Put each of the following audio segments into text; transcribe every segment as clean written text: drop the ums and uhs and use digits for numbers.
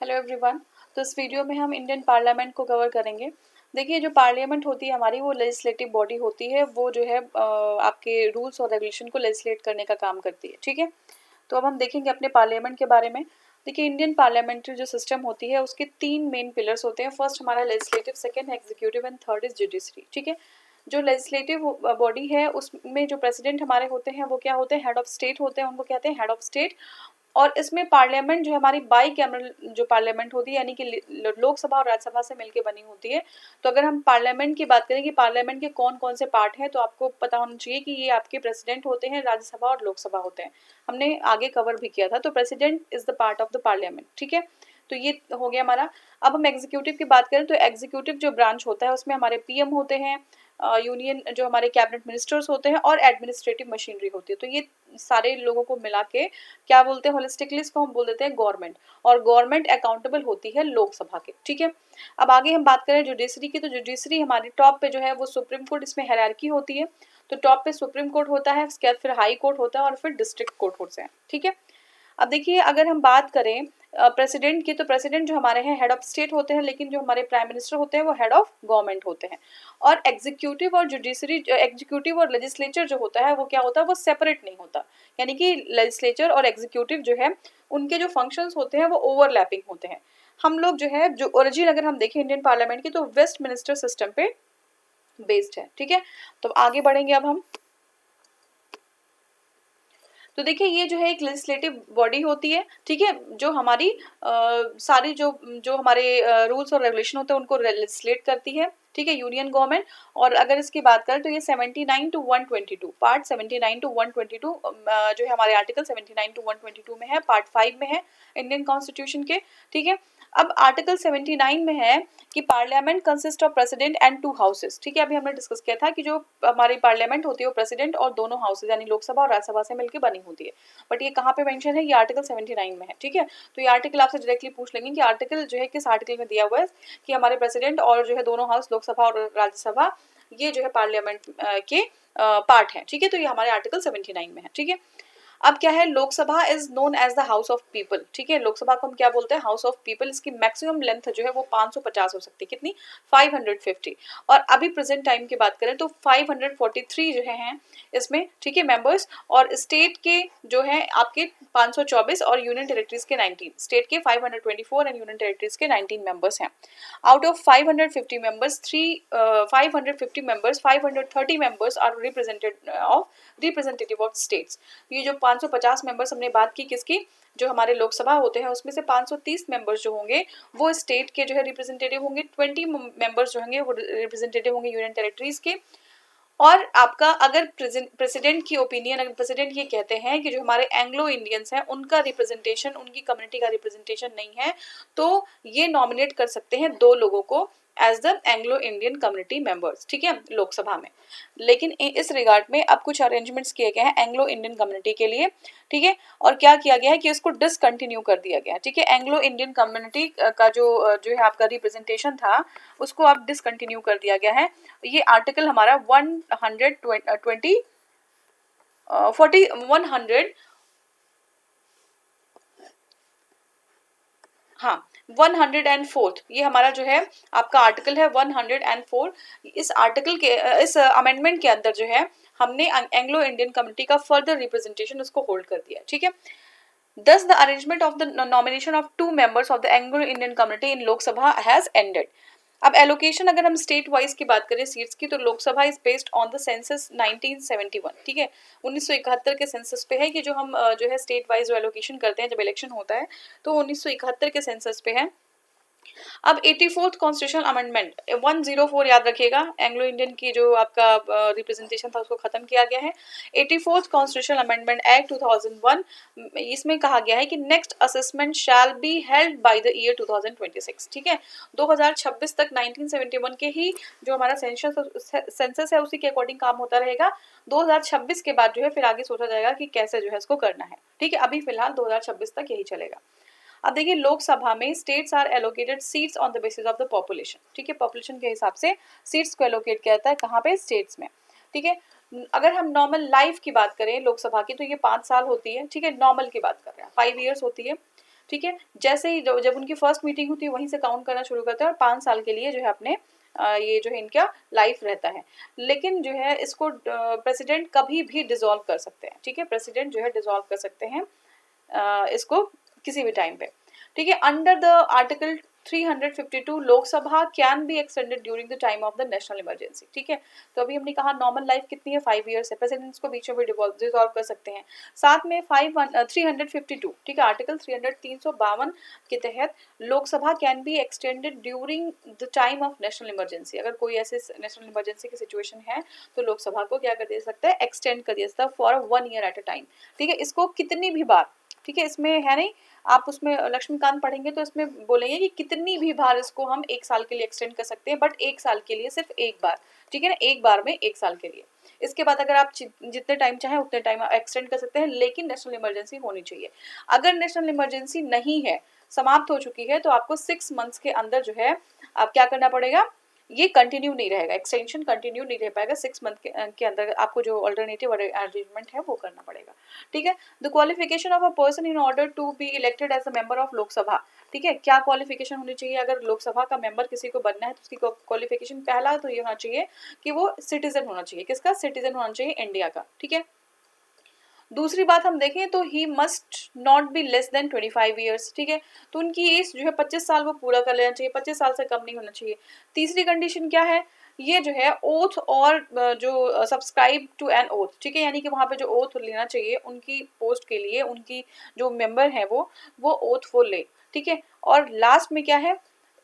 Hello everyone. तो इस video में हम इंडियन पार्लियामेंट को कवर करेंगे। देखिए, जो पार्लियामेंट होती है हमारी, वो लेजिस्लेटिव बॉडी होती है। वो जो है आपके रूल्स और रेगुलेशन को लेजिस्लेट करने का काम करती है। ठीक है, तो अब हम देखेंगे अपने पार्लियामेंट के बारे में। देखिए, इंडियन पार्लियामेंट्री जो सिस्टम होती है उसके 3 मेन पिलर्स होते हैं। फर्स्ट हमारा लेजिस्लेटिव, सेकंड है executive and third is judiciary. ठीक है, जो लेजिस्लेटिव बॉडी है उसमें जो प्रेसिडेंट हमारे होते हैं वो क्या होते हैं, हेड ऑफ स्टेट होते हैं, उनको कहते हैं हेड ऑफ स्टेट। और इसमें पार्लियामेंट जो है हमारी बाई कैमरल जो पार्लियामेंट होती है, यानी कि लोकसभा और राज्यसभा से मिलकर बनी होती है। तो अगर हम पार्लियामेंट की बात करें कि पार्लियामेंट के कौन कौन से पार्ट हैं, तो आपको पता होना चाहिए कि ये आपके प्रेसिडेंट होते हैं, राज्यसभा और लोकसभा होते हैं। हमने आगे कवर भी किया था। तो president is the part of the parliament. ठीक है, तो ये हो गया हमारा। अब हम एग्जीक्यूटिव की बात करें तो एग्जीक्यूटिव जो ब्रांच होता है उसमें हमारे पीएम होते हैं, यूनियन जो हमारे कैबिनेट मिनिस्टर्स होते हैं, और एडमिनिस्ट्रेटिव मशीनरी होती है। तो ये सारे लोगों को मिला के क्या बोलते हैं, होलिस्टिकली इसको हम बोल देते हैं गवर्नमेंट। और गवर्नमेंट अकाउंटेबल होती है लोकसभा के। ठीक है, अब आगे हम बात करें जुडिशरी की, तो जुडिशरी हमारी टॉप पे जो है वो सुप्रीम कोर्ट, इसमें हायरार्की होती है। तो टॉप पे सुप्रीम कोर्ट होता है, उसके बाद फिर हाई कोर्ट होता है और फिर डिस्ट्रिक्ट कोर्ट होते हैं। ठीक है, अब देखिए, अगर हम बात करें प्रेसिडेंट की, तो प्रेसिडेंट जो हमारे हैं हेड ऑफ स्टेट होते हैं, लेकिन जो हमारे प्राइम मिनिस्टर होते हैं वो हेड ऑफ गवर्नमेंट होते हैं। और एग्जीक्यूटिव और जुडिशरी, एग्जीक्यूटिव और लेजिस्लेचर जो होता है वो क्या होता है, वो सेपरेट नहीं होता। यानी कि लेजिस्लेचर और एग्जीक्यूटिव जो है उनके जो फंक्शंस होते हैं वो ओवरलैपिंग होते हैं। हम लोग जो है, जो ओरिजिन अगर हम देखें इंडियन पार्लियामेंट की, तो वेस्ट मिनिस्टर सिस्टम पे बेस्ड है। ठीक है, तो आगे बढ़ेंगे अब हम। तो देखिए, ये जो है एक लेजिस्लेटिव बॉडी होती है। ठीक है, जो हमारी सारी जो जो हमारे रूल्स और रेगुलेशन होते हैं उनको लेजिस्लेट करती है। ठीक है, यूनियन गवर्नमेंट। और अगर इसकी बात करें तो ये 79 टू 122 पार्ट 79 टू 122 जो है हमारे आर्टिकल 79 टू 122 में है, पार्ट 5 में है इंडियन कॉन्स्टिट्यूशन के। ठीक है, अब आर्टिकल 79 में है कि parliament consist of president and 2 houses. ठीक है, अभी हमने डिस्कस किया था कि जो हमारी पार्लियामेंट होती है वो प्रेसिडेंट और दोनों हाउसेस यानी लोकसभा और राज्यसभा से मिलकर बनी होती है। बट ये कहाँ पे मेंशन है, ये आर्टिकल 79 में है। ठीक है, तो ये आर्टिकल आपसे डायरेक्टली पूछ लेंगे कि आर्टिकल जो है किस आर्टिकल में दिया हुआ है कि हमारे प्रेसिडेंट और जो है दोनों हाउस लोकसभा और राज्यसभा ये जो है पार्लियामेंट के पार्ट है। ठीक है, तो ये हमारे आर्टिकल 79 में है। ठीक है, अब क्या है, Lok Sabha is known as the house of people. ठीक है, लोकसभा को हम क्या बोलते हैं, हाउस ऑफ पीपल। इसकी मैक्सिमम लेंथ जो है वो 550 हो सकती है। कितनी, 550। और अभी प्रेजेंट टाइम की बात करें तो 543 जो है इसमें। ठीक है, मेंबर्स। और स्टेट के जो है आपके 524 और यूनियन टेरिटरीज के 19। स्टेट के 524 एंड यूनियन टेरिटरीज के 19 मेंबर्स हैं। Out of 550 members 550 members 530 members are representative of states. ये जो 550 मेंबर्स हमने बात की किसकी, जो हमारे लोकसभा होते हैं उसमें से 530 मेंबर्स जो होंगे वो स्टेट के जो है रिप्रेजेंटेटिव होंगे। 20 मेंबर्स जो होंगे वो रिप्रेजेंटेटिव होंगे यूनियन टेरिटरीज के। और आपका अगर प्रेसिडेंट की ओपिनियन, अगर प्रेसिडेंट ये कहते हैं कि जो हमारे एंग्लो इंडियंस हैं उनका रिप्रेजेंटेशन, उनकी कम्युनिटी का रिप्रेजेंटेशन नहीं है, तो ये नॉमिनेट कर सकते हैं 2 लोगों को as the Anglo Indian community members. ठीक है, लोकसभा में। लेकिन इस रिगार्ड में अब कुछ अरेंजमेंट्स किए गए हैं एंग्लो इंडियन कम्युनिटी के लिए। ठीक है, और क्या किया गया है कि उसको डिसकंटिन्यू कर दिया गया है। ठीक है, एंग्लो इंडियन कम्युनिटी का जो है आपका रिप्रेजेंटेशन था उसको अब डिसकंटिन्यू कर दिया गया है। ये आर्टिकल हमारा 120 40 100 हाँ 104 ये हमारा जो है आपका आर्टिकल है 104। इस आर्टिकल के इस अमेंडमेंट के अंदर जो है हमने एंग्लो इंडियन कम्युनिटी का फर्दर रिप्रेजेंटेशन उसको होल्ड कर दिया। ठीक है, Thus, the arrangement of the nomination of 2 members of the Anglo-Indian community in Lok Sabha has ended. अब एलोकेशन अगर हम स्टेट वाइज की बात करें सीट्स की, तो Lok Sabha is based on the census 1971। ठीक है, 1971 के सेंसस पे है कि जो हम जो है स्टेट वाइज जो एलोकेशन करते हैं जब इलेक्शन होता है, तो 1971 के सेंसस पे है। अब 84th कॉन्स्टिट्यूशनल अमेंडमेंट 104 याद रखिएगा, एंग्लो इंडियन की जो आपका रिप्रेजेंटेशन था उसको खत्म किया गया है। 84th कॉन्स्टिट्यूशनल अमेंडमेंट एक्ट 2001, इसमें कहा गया है कि next assessment shall be held by the year 2026। ठीक है, 2026 तक 1971 के ही जो हमारा सेंसस है उसी के अकॉर्डिंग काम होता रहेगा। 2026 के बाद जो है फिर आगे सोचा जाएगा कि कैसे जो है इसको करना है। ठीक है, अभी फिलहाल 2026 तक यही चलेगा। अब देखिए, लोकसभा में states are allocated seats on the basis of the population. ठीक है, पॉपुलेशन के हिसाब से सीट्स को एलोकेट किया जाता है, कहाँ पे, स्टेट्स में। ठीक है, अगर हम नॉर्मल लाइफ की बात करें लोकसभा की, तो ये 5 साल होती है। ठीक है, नॉर्मल की बात कर रहे हैं, 5 ईयर्स होती है। ठीक है। जैसे ही जब उनकी फर्स्ट मीटिंग होती है वहीं से काउंट करना शुरू करते हैं और 5 साल के लिए जो है अपने ये जो है इनका लाइफ रहता है। लेकिन जो है इसको प्रेसिडेंट कभी भी डिसॉल्व कर सकते हैं, ठीक है। प्रेसिडेंट जो है डिसॉल्व कर सकते हैं इसको किसी भी टाइम पे, ठीक है। Under the article 352 Lok Sabha can be extended during the time of the national emergency, ठीक है। तो अभी हमने कहा नॉर्मल लाइफ कितनी है 5 ईयर्स है, प्रेसिडेंट को बीच में भी डिसॉल्व कर सकते हैं। साथ में 352, ठीक है, आर्टिकल 352 के तहत Lok Sabha can be extended during the time of national emergency. अगर कोई ऐसे नेशनल इमरजेंसी की सिचुएशन है तो लोकसभा को क्या कर दे सकता है, एक्सटेंड कर दिया सकता है for 1 year at a time, ठीक है। इसको कितनी भी बार, ठीक है, इसमें है नहीं, आप उसमें लक्ष्मीकांत पढ़ेंगे तो इसमें बोलेंगे कि कितनी भी बार इसको हम 1 साल के लिए एक्सटेंड कर सकते हैं, बट 1 साल के लिए सिर्फ एक बार, ठीक है ना, एक बार में 1 साल के लिए। इसके बाद अगर आप जितने टाइम चाहें उतने टाइम एक्सटेंड कर सकते हैं, लेकिन नेशनल इमरजेंसी होनी चाहिए। अगर नेशनल इमरजेंसी नहीं है, समाप्त हो चुकी है, तो आपको 6 मंथ्स के अंदर जो है आप क्या करना पड़ेगा, ये कंटिन्यू नहीं रहेगा, एक्सटेंशन कंटिन्यू नहीं रह पाएगा। 6 मंथ के अंदर आपको जो अल्टरनेटिव अरेंजमेंट है वो करना पड़ेगा, ठीक है। The qualification of a person in order to be elected as a member of Lok Sabha, ठीक है, क्या क्वालिफिकेशन होनी चाहिए अगर लोकसभा का मेंबर किसी को बनना है तो उसकी क्वालिफिकेशन पहला तो ये होना चाहिए कि वो सिटीजन होना चाहिए। किसका? सिटीजन होना चाहिए, इंडिया का, ठीक है। दूसरी बात हम देखें तो he must not be less then 25 years, ठीक है। तो उनकी एज जो है 25 साल वो पूरा कर लेना चाहिए, 25 साल से कम नहीं होना चाहिए। तीसरी कंडीशन क्या है, ये जो है ओथ और जो सब्सक्राइब टू एन ओथ, ठीक है, यानी कि वहाँ पे जो ओथ लेना चाहिए उनकी पोस्ट के लिए, उनकी जो मेंबर है वो ओथ वो ले, ठीक है। और लास्ट में क्या है,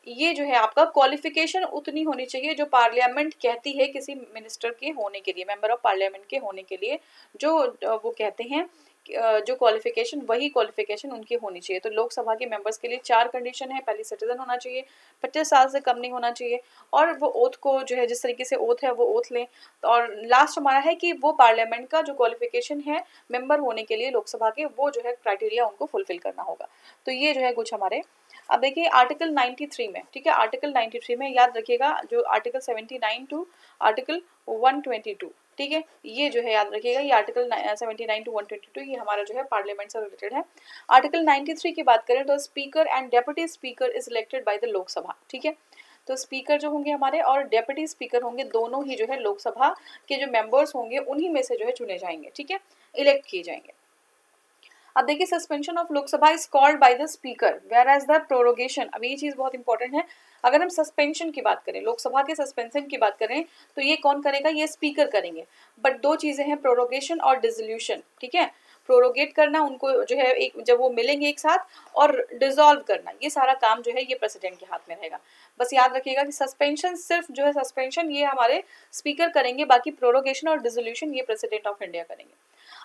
ये जो है आपका क्वालिफिकेशन उतनी होनी चाहिए जो पार्लियामेंट कहती है किसी मिनिस्टर के होने के लिए, मेंबर ऑफ पार्लियामेंट के होने के लिए, जो वो कहते हैं जो क्वालिफिकेशन, वही क्वालिफिकेशन उनकी होनी चाहिए। तो लोकसभा के मेंबर्स के लिए 4 कंडीशन है। पहली, सिटीजन होना चाहिए, 25 साल से कम नहीं होना चाहिए, और वो ओथ को जो है जिस तरीके से ओथ है वो ओथ लें। और लास्ट हमारा है कि वो पार्लियामेंट का जो क्वालिफिकेशन है मेंबर होने के लिए लोकसभा के, वो जो है क्राइटेरिया उनको फुलफिल करना होगा। तो ये जो है कुछ हमारे, अब देखिए आर्टिकल 93 में, ठीक है, आर्टिकल 93 में याद रखिएगा जो आर्टिकल 79 टू आर्टिकल 122, ठीक है, ये जो है याद रखिएगा, ये आर्टिकल 79 टू 122 ये हमारा जो है पार्लियामेंट से रिलेटेड है। आर्टिकल 93 की बात करें तो speaker and deputy speaker is elected by the Lok Sabha, ठीक है। तो स्पीकर जो होंगे हमारे और डेप्यूटी स्पीकर होंगे, दोनों ही जो है लोकसभा के जो मेंबर्स होंगे उन्हीं में से जो है चुने जाएंगे, ठीक है, इलेक्ट किए जाएंगे। अब देखिए suspension of Lok Sabha is called by the speaker whereas the prorogation, अब ये चीज बहुत इंपॉर्टेंट है। अगर हम सस्पेंशन की बात करें, लोकसभा के सस्पेंशन की बात करें, तो ये कौन करेगा, ये स्पीकर करेंगे। बट 2 चीजें हैं, प्रोरोगेशन और डिसोल्यूशन, ठीक है। प्रोरोगेट करना उनको जो है एक जब वो मिलेंगे एक साथ, और डिसॉल्व करना, ये सारा काम जो है ये प्रेसिडेंट के हाथ में रहेगा। बस याद रखिएगा कि सस्पेंशन सिर्फ जो है सस्पेंशन ये हमारे स्पीकर करेंगे, बाकी प्रोरोगेशन और डिसोल्यूशन ये प्रेसिडेंट ऑफ इंडिया करेंगे।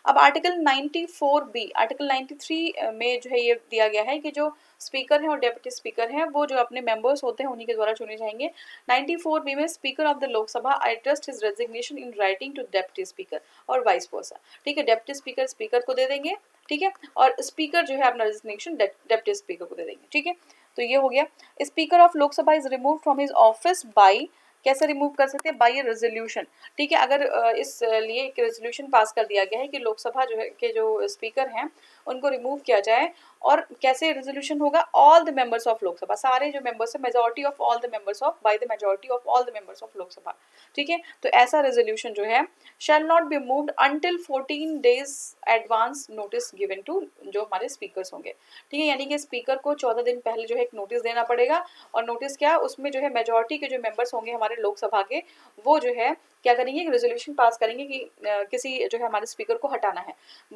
अब आर्टिकल 94B, आर्टिकल 93 में जो है ये दिया गया है कि जो स्पीकर हैं और डेप्यूटी स्पीकर हैं वो जो अपने मेंबर्स होते हैं उन्हीं के द्वारा चुने जाएंगे। 94B में speaker of the Lok Sabha I trust his resignation in writing to deputy speaker और वाइस वर्सा, ठीक है। डेप्यूटी स्पीकर स्पीकर को दे देंगे, ठीक है, और स्पीकर जो है अपना रेजिग्नेशन डेप्यूटी स्पीकर को दे देंगे, ठीक है। तो ये हो गया। Speaker of Lok Sabha is remove from his office by, कैसे रिमूव कर सकते हैं, बाय ए रेजोल्यूशन, ठीक है। अगर इस लिए एक रेजोल्यूशन पास कर दिया गया है कि लोकसभा जो है के जो स्पीकर हैं उनको रिमूव किया जाए, और कैसे रेजोल्यूशन होगा, all the members of Lok Sabha, सारे जो मेंबर्स है, majority of all the members of, by the majority of all the members of Lok Sabha, ठीक है। तो ऐसा रेजोल्यूशन जो है shall not be moved until 14 days advance notice given to जो हमारे स्पीकर्स होंगे, ठीक है। यानी कि स्पीकर को 14 दिन पहले जो है एक नोटिस देना पड़ेगा, और नोटिस क्या, उसमें जो है मेजॉरिटी के जो मेंबर्स होंगे हमारे लोकसभा के, वो जो है क्या करेंगे, एक रेजोल्यूशन पास करेंगे कि किसी जो है हमारे स्पीकर को हटाना है।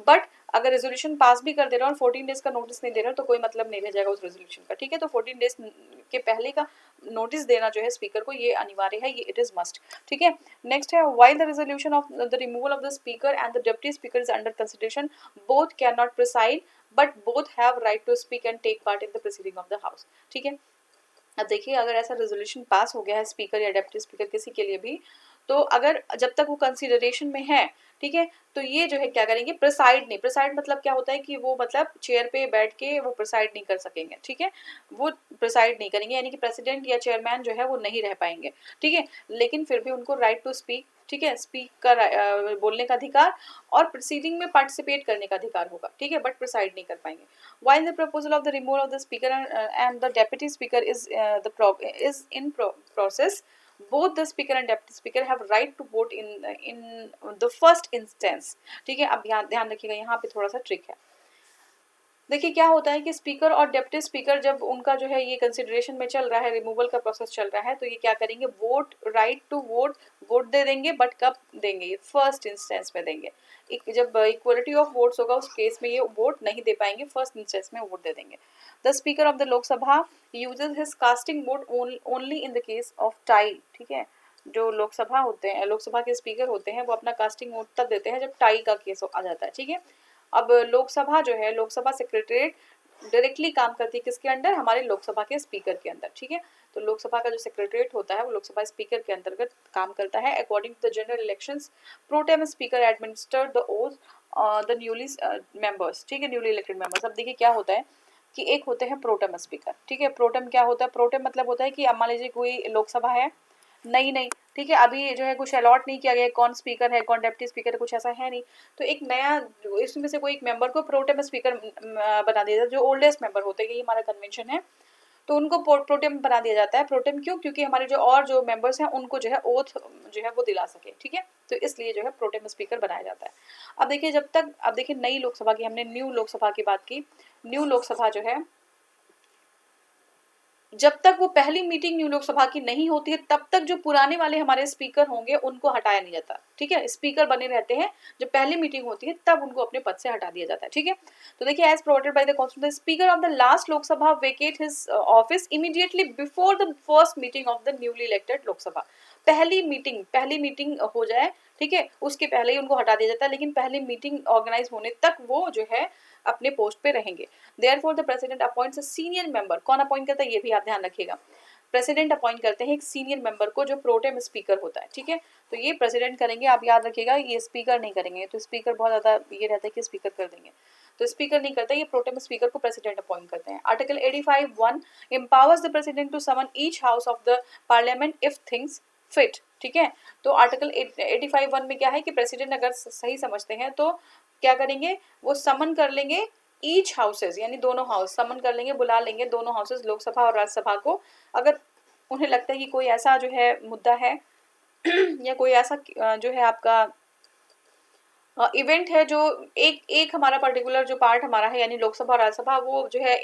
बट अगर रेजोल्यूशन पास भी कर दे रहा है और 14 डेज का नोटिस नहीं दे रहा तो कोई मतलब नहीं रह जाएगा उस रेजोल्यूशन का, ठीक है। तो 14 डेज के पहले का नोटिस देना जो है स्पीकर को ये अनिवार्य है, ये इट इज मस्ट, ठीक है। नेक्स्ट है, while the resolution of the removal of the speaker and the deputy speaker is under consideration, both can not preside but both have right to speak and take part in the proceeding of the house, ठीक है। अब देखिए अगर ऐसा resolution pass हो गया है speaker या डेप्टी स्पीकर किसी के लिए भी, तो अगर जब तक वो कंसीडरेशन में है, ठीक है, तो ये जो है क्या करेंगे, प्रिसाइड नहीं, प्रिसाइड मतलब क्या होता है कि वो मतलब चेयर पे बैठ के वो प्रिसाइड नहीं कर सकेंगे, ठीक है, वो प्रिसाइड नहीं करेंगे, यानी कि प्रेसिडेंट या चेयरमैन जो है वो नहीं रह पाएंगे, ठीक है, लेकिन फिर भी उनको राइट टू स्पीक, ठीक है, स्पीकर बोलने का अधिकार और प्रोसीडिंग में पार्टिसिपेट करने का अधिकार होगा, ठीक है, बट प्रिसाइड नहीं कर पाएंगे। While the proposal of the removal of the speaker and the deputy speaker is in process, both the speaker and deputy speaker have right to vote in the first instance, ठीक है। अब ध्यान रखिएगा, यहाँ पे थोड़ा सा ट्रिक है। देखिए क्या होता है कि स्पीकर और डेप्टी स्पीकर जब उनका जो है ये कंसिडरेशन में चल रहा है, रिमूवल का प्रोसेस चल रहा है, तो ये क्या करेंगे, वोट, राइट टू वोट दे देंगे, बट कब देंगे, ये फर्स्ट इंस्टेंस में देंगे। जब इक्वलिटी ऑफ वोट्स होगा उस केस में ये वोट नहीं दे पाएंगे, फर्स्ट इंस्टेंस में वोट दे देंगे। The speaker of the Lok Sabha uses his casting vote only in the case of tie, ठीक है। जो लोकसभा होते हैं, लोकसभा के स्पीकर होते हैं, वो अपना कास्टिंग वोट तब देते हैं जब टाई का केस आ जाता है, ठीक है। अब लोकसभा जो है, लोकसभा सेक्रेटरीट डायरेक्टली काम करती है किसके अंडर, हमारे लोकसभा के स्पीकर के अंदर, ठीक है। तो लोकसभा का जो सेक्रेटरीट होता है वो लोकसभा स्पीकर के अंतर्गत काम करता है। According to the general elections, pro tem speaker administer the oath the newly members, ठीक है, न्यूली इलेक्टेड मेंबर्स। अब देखिए क्या होता है कि एक होते हैं प्रोटेम स्पीकर, ठीक है। प्रोटेम क्या होता है, प्रोटेम मतलब होता है कि अब मान लीजिए कोई लोकसभा है, नहीं, ठीक है, अभी जो है कुछ अलॉट नहीं किया गया, कौन स्पीकर है कौन डेप्टी स्पीकर है, कुछ ऐसा है नहीं, तो एक नया इसमें से कोई एक मेंबर को प्रोटेम स्पीकर बना दिया जाता है। जो ओल्डेस्ट मेंबर होते हैं, ये हमारा कन्वेंशन है, तो उनको प्रोटेम बना दिया जाता है। प्रोटेम क्यों, क्योंकि हमारे जो मेंबर्स हैं उनको जो है ओथ जो है वो दिला सके, ठीक है, तो इसलिए जो है प्रोटेम स्पीकर बनाया जाता है। अब देखिए अब देखिए नई लोकसभा की, हमने न्यू लोकसभा की बात की। न्यू लोकसभा जो है, जब तक वो पहली मीटिंग न्यू लोकसभा की नहीं होती है, तब तक जो पुराने वाले हमारे स्पीकर होंगे उनको हटाया नहीं जाता, ठीक है। स्पीकर बने रहते हैं, जब पहली मीटिंग होती है तब उनको अपने पद से हटा दिया जाता है, ठीक है। तो देखिए, as provided by the constitution, speaker of the last Lok Sabha vacate his office immediately before the first meeting of the newly elected Lok Sabha. पहली मीटिंग हो जाए, ठीक है, उसके पहले ही उनको हटा दिया जाता है, लेकिन पहली मीटिंग ऑर्गेनाइज होने तक वो जो है अपने पोस्ट पे रहेंगे। Therefore the president appoints a senior member. कौन अपॉइंट करता है, ये भी आप ध्यान रखिएगा। प्रेसिडेंट अपॉइंट करते हैं एक सीनियर मेंबर को, जो प्रोटेम स्पीकर होता है, ठीक है। तो ये प्रेसिडेंट करेंगे, आप याद रखिएगा, ये स्पीकर नहीं करेंगे। तो स्पीकर बहुत ज्यादा ये रहता है कि स्पीकर कर देंगे, तो स्पीकर नहीं करता, ये प्रोटेम स्पीकर को प्रेसिडेंट अपॉइंट करते हैं। Article 85(1) empowers the president to summon each house of the parliament if thinks fit, ठीक है। तो आर्टिकल 85(1) में क्या है कि प्रेसिडेंट अगर सही समझते हैं तो क्या करेंगे, वो समन कर लेंगे ईच हाउसेज, यानी दोनों हाउस समन कर लेंगे, बुला लेंगे दोनों हाउसेज, लोकसभा और राज्यसभा को। अगर उन्हें लगता है कि कोई ऐसा जो है मुद्दा है या कोई ऐसा जो है आपका इवेंट है, जो एक हमारा पर्टिकुलर जो पार्ट हमारा है, यानी लोकसभा और राज्यसभा, वो जो है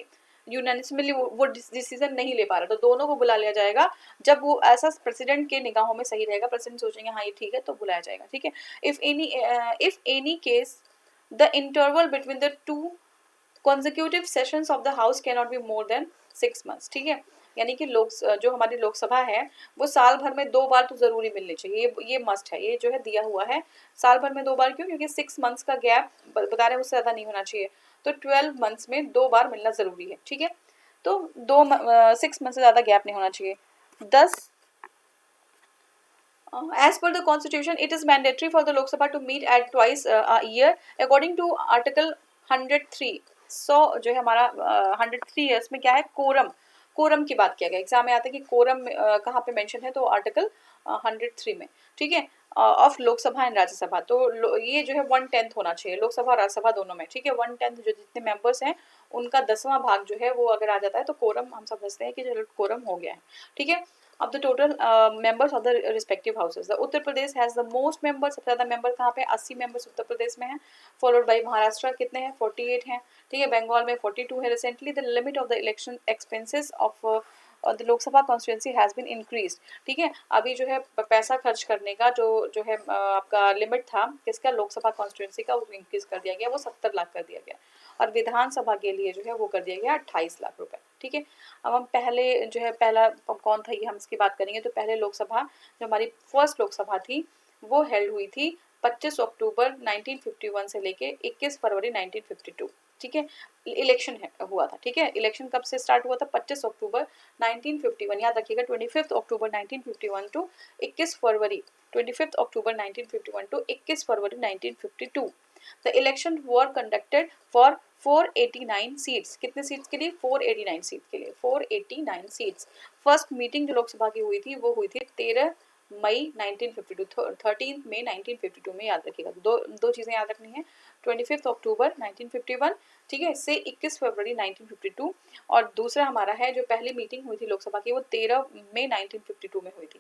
यूनानिमसली वो डिसीजन नहीं ले पा रहा, तो दोनों को बुला लिया जाएगा। जब वो ऐसा प्रेसिडेंट के निगाहों में सही रहेगा, प्रेसिडेंट सोचेंगे हाँ ये ठीक है, तो बुलाया जाएगा, ठीक है। If any case the interval between the two consecutive sessions of the house cannot be more than 6 months, ठीक है। यानी कि जो हमारी लोकसभा है वो साल भर में 2 बार तो जरूरी मिलनी चाहिए, ये मस्ट है, ये जो है दिया हुआ है। साल भर में 2 बार क्यों, क्योंकि 6 मंथ्स का गैप बता रहे हैं, उससे ज्यादा नहीं होना चाहिए, तो 12 मंथ्स में 2 बार मिलना जरूरी है, ठीक है। तो 6 मंथ से ज्यादा गैप नहीं होना चाहिए। 10 as per the constitution it is mandatory for the Lok Sabha to meet at twice a year according to article 103। सो जो है हमारा 103 ईयर्स में क्या है, कोरम की बात किया गया। एग्जाम में आता है कि कोरम कहाँ पे मेंशन है, तो आर्टिकल 103 में, ठीक है, ऑफ लोकसभा एंड राज्यसभा। तो ये जो है 1/10 होना चाहिए, लोकसभा और राज्यसभा दोनों में, ठीक है। 1/10 जो जितने मेंबर्स हैं उनका 10वां भाग जो है वो अगर आ जाता है तो कोरम, हम समझते हैं कि चलो कोरम हो गया है, ठीक है। अब the total members of the respective houses, Uttar Pradesh has the most members, सबसे ज्यादा मेंबर कहाँ पे, 80 मेंबर्स उत्तर प्रदेश में है। फॉलोड बाई महाराष्ट्र, कितने हैं, 48 हैं, ठीक है। बंगाल में 42 है। Recently the limit of the election expenses of the Lok Sabha constituency has been increase, ठीक है। अभी जो है पैसा खर्च करने का जो है आपका लिमिट था किसका, लोकसभा कॉन्स्टिट्यूंसी का, वो इंक्रीज कर दिया गया, वो 70 लाख कर दिया गया। और विधानसभा के लिए जो है वो कर दिया गया 28 लाख रुपए, ठीक है। अब हम पहले जो है पहला कौन था ये हम इसकी बात करेंगे। तो पहले लोकसभा जो हमारी फर्स्ट लोकसभा थी वो हेल्ड हुई थी 25 अक्टूबर 1951 से लेके 21 फरवरी 1952, ठीक है। इलेक्शन हुआ था, ठीक है। इलेक्शन कब से स्टार्ट हुआ था, 25 अक्टूबर 1951, याद रखिएगा, 25 October 1951 to 21 February 25 October 1951 to 21 February 1952। The election were conducted for 489 seats, कितने सीट्स के लिए, 489 सीट के लिए, 489 सीट्स। फर्स्ट मीटिंग जो लोकसभा की हुई थी वो हुई थी 13 मई 1952, 13 मई 1952 में, याद रखिएगा। दो चीज़ें याद रखनी है, 25 अक्टूबर 1951, ठीक है, से 21 फरवरी 1952। और दूसरा हमारा है जो पहली मीटिंग हुई थी लोकसभा की वो 13 मई 1952 में हुई थी।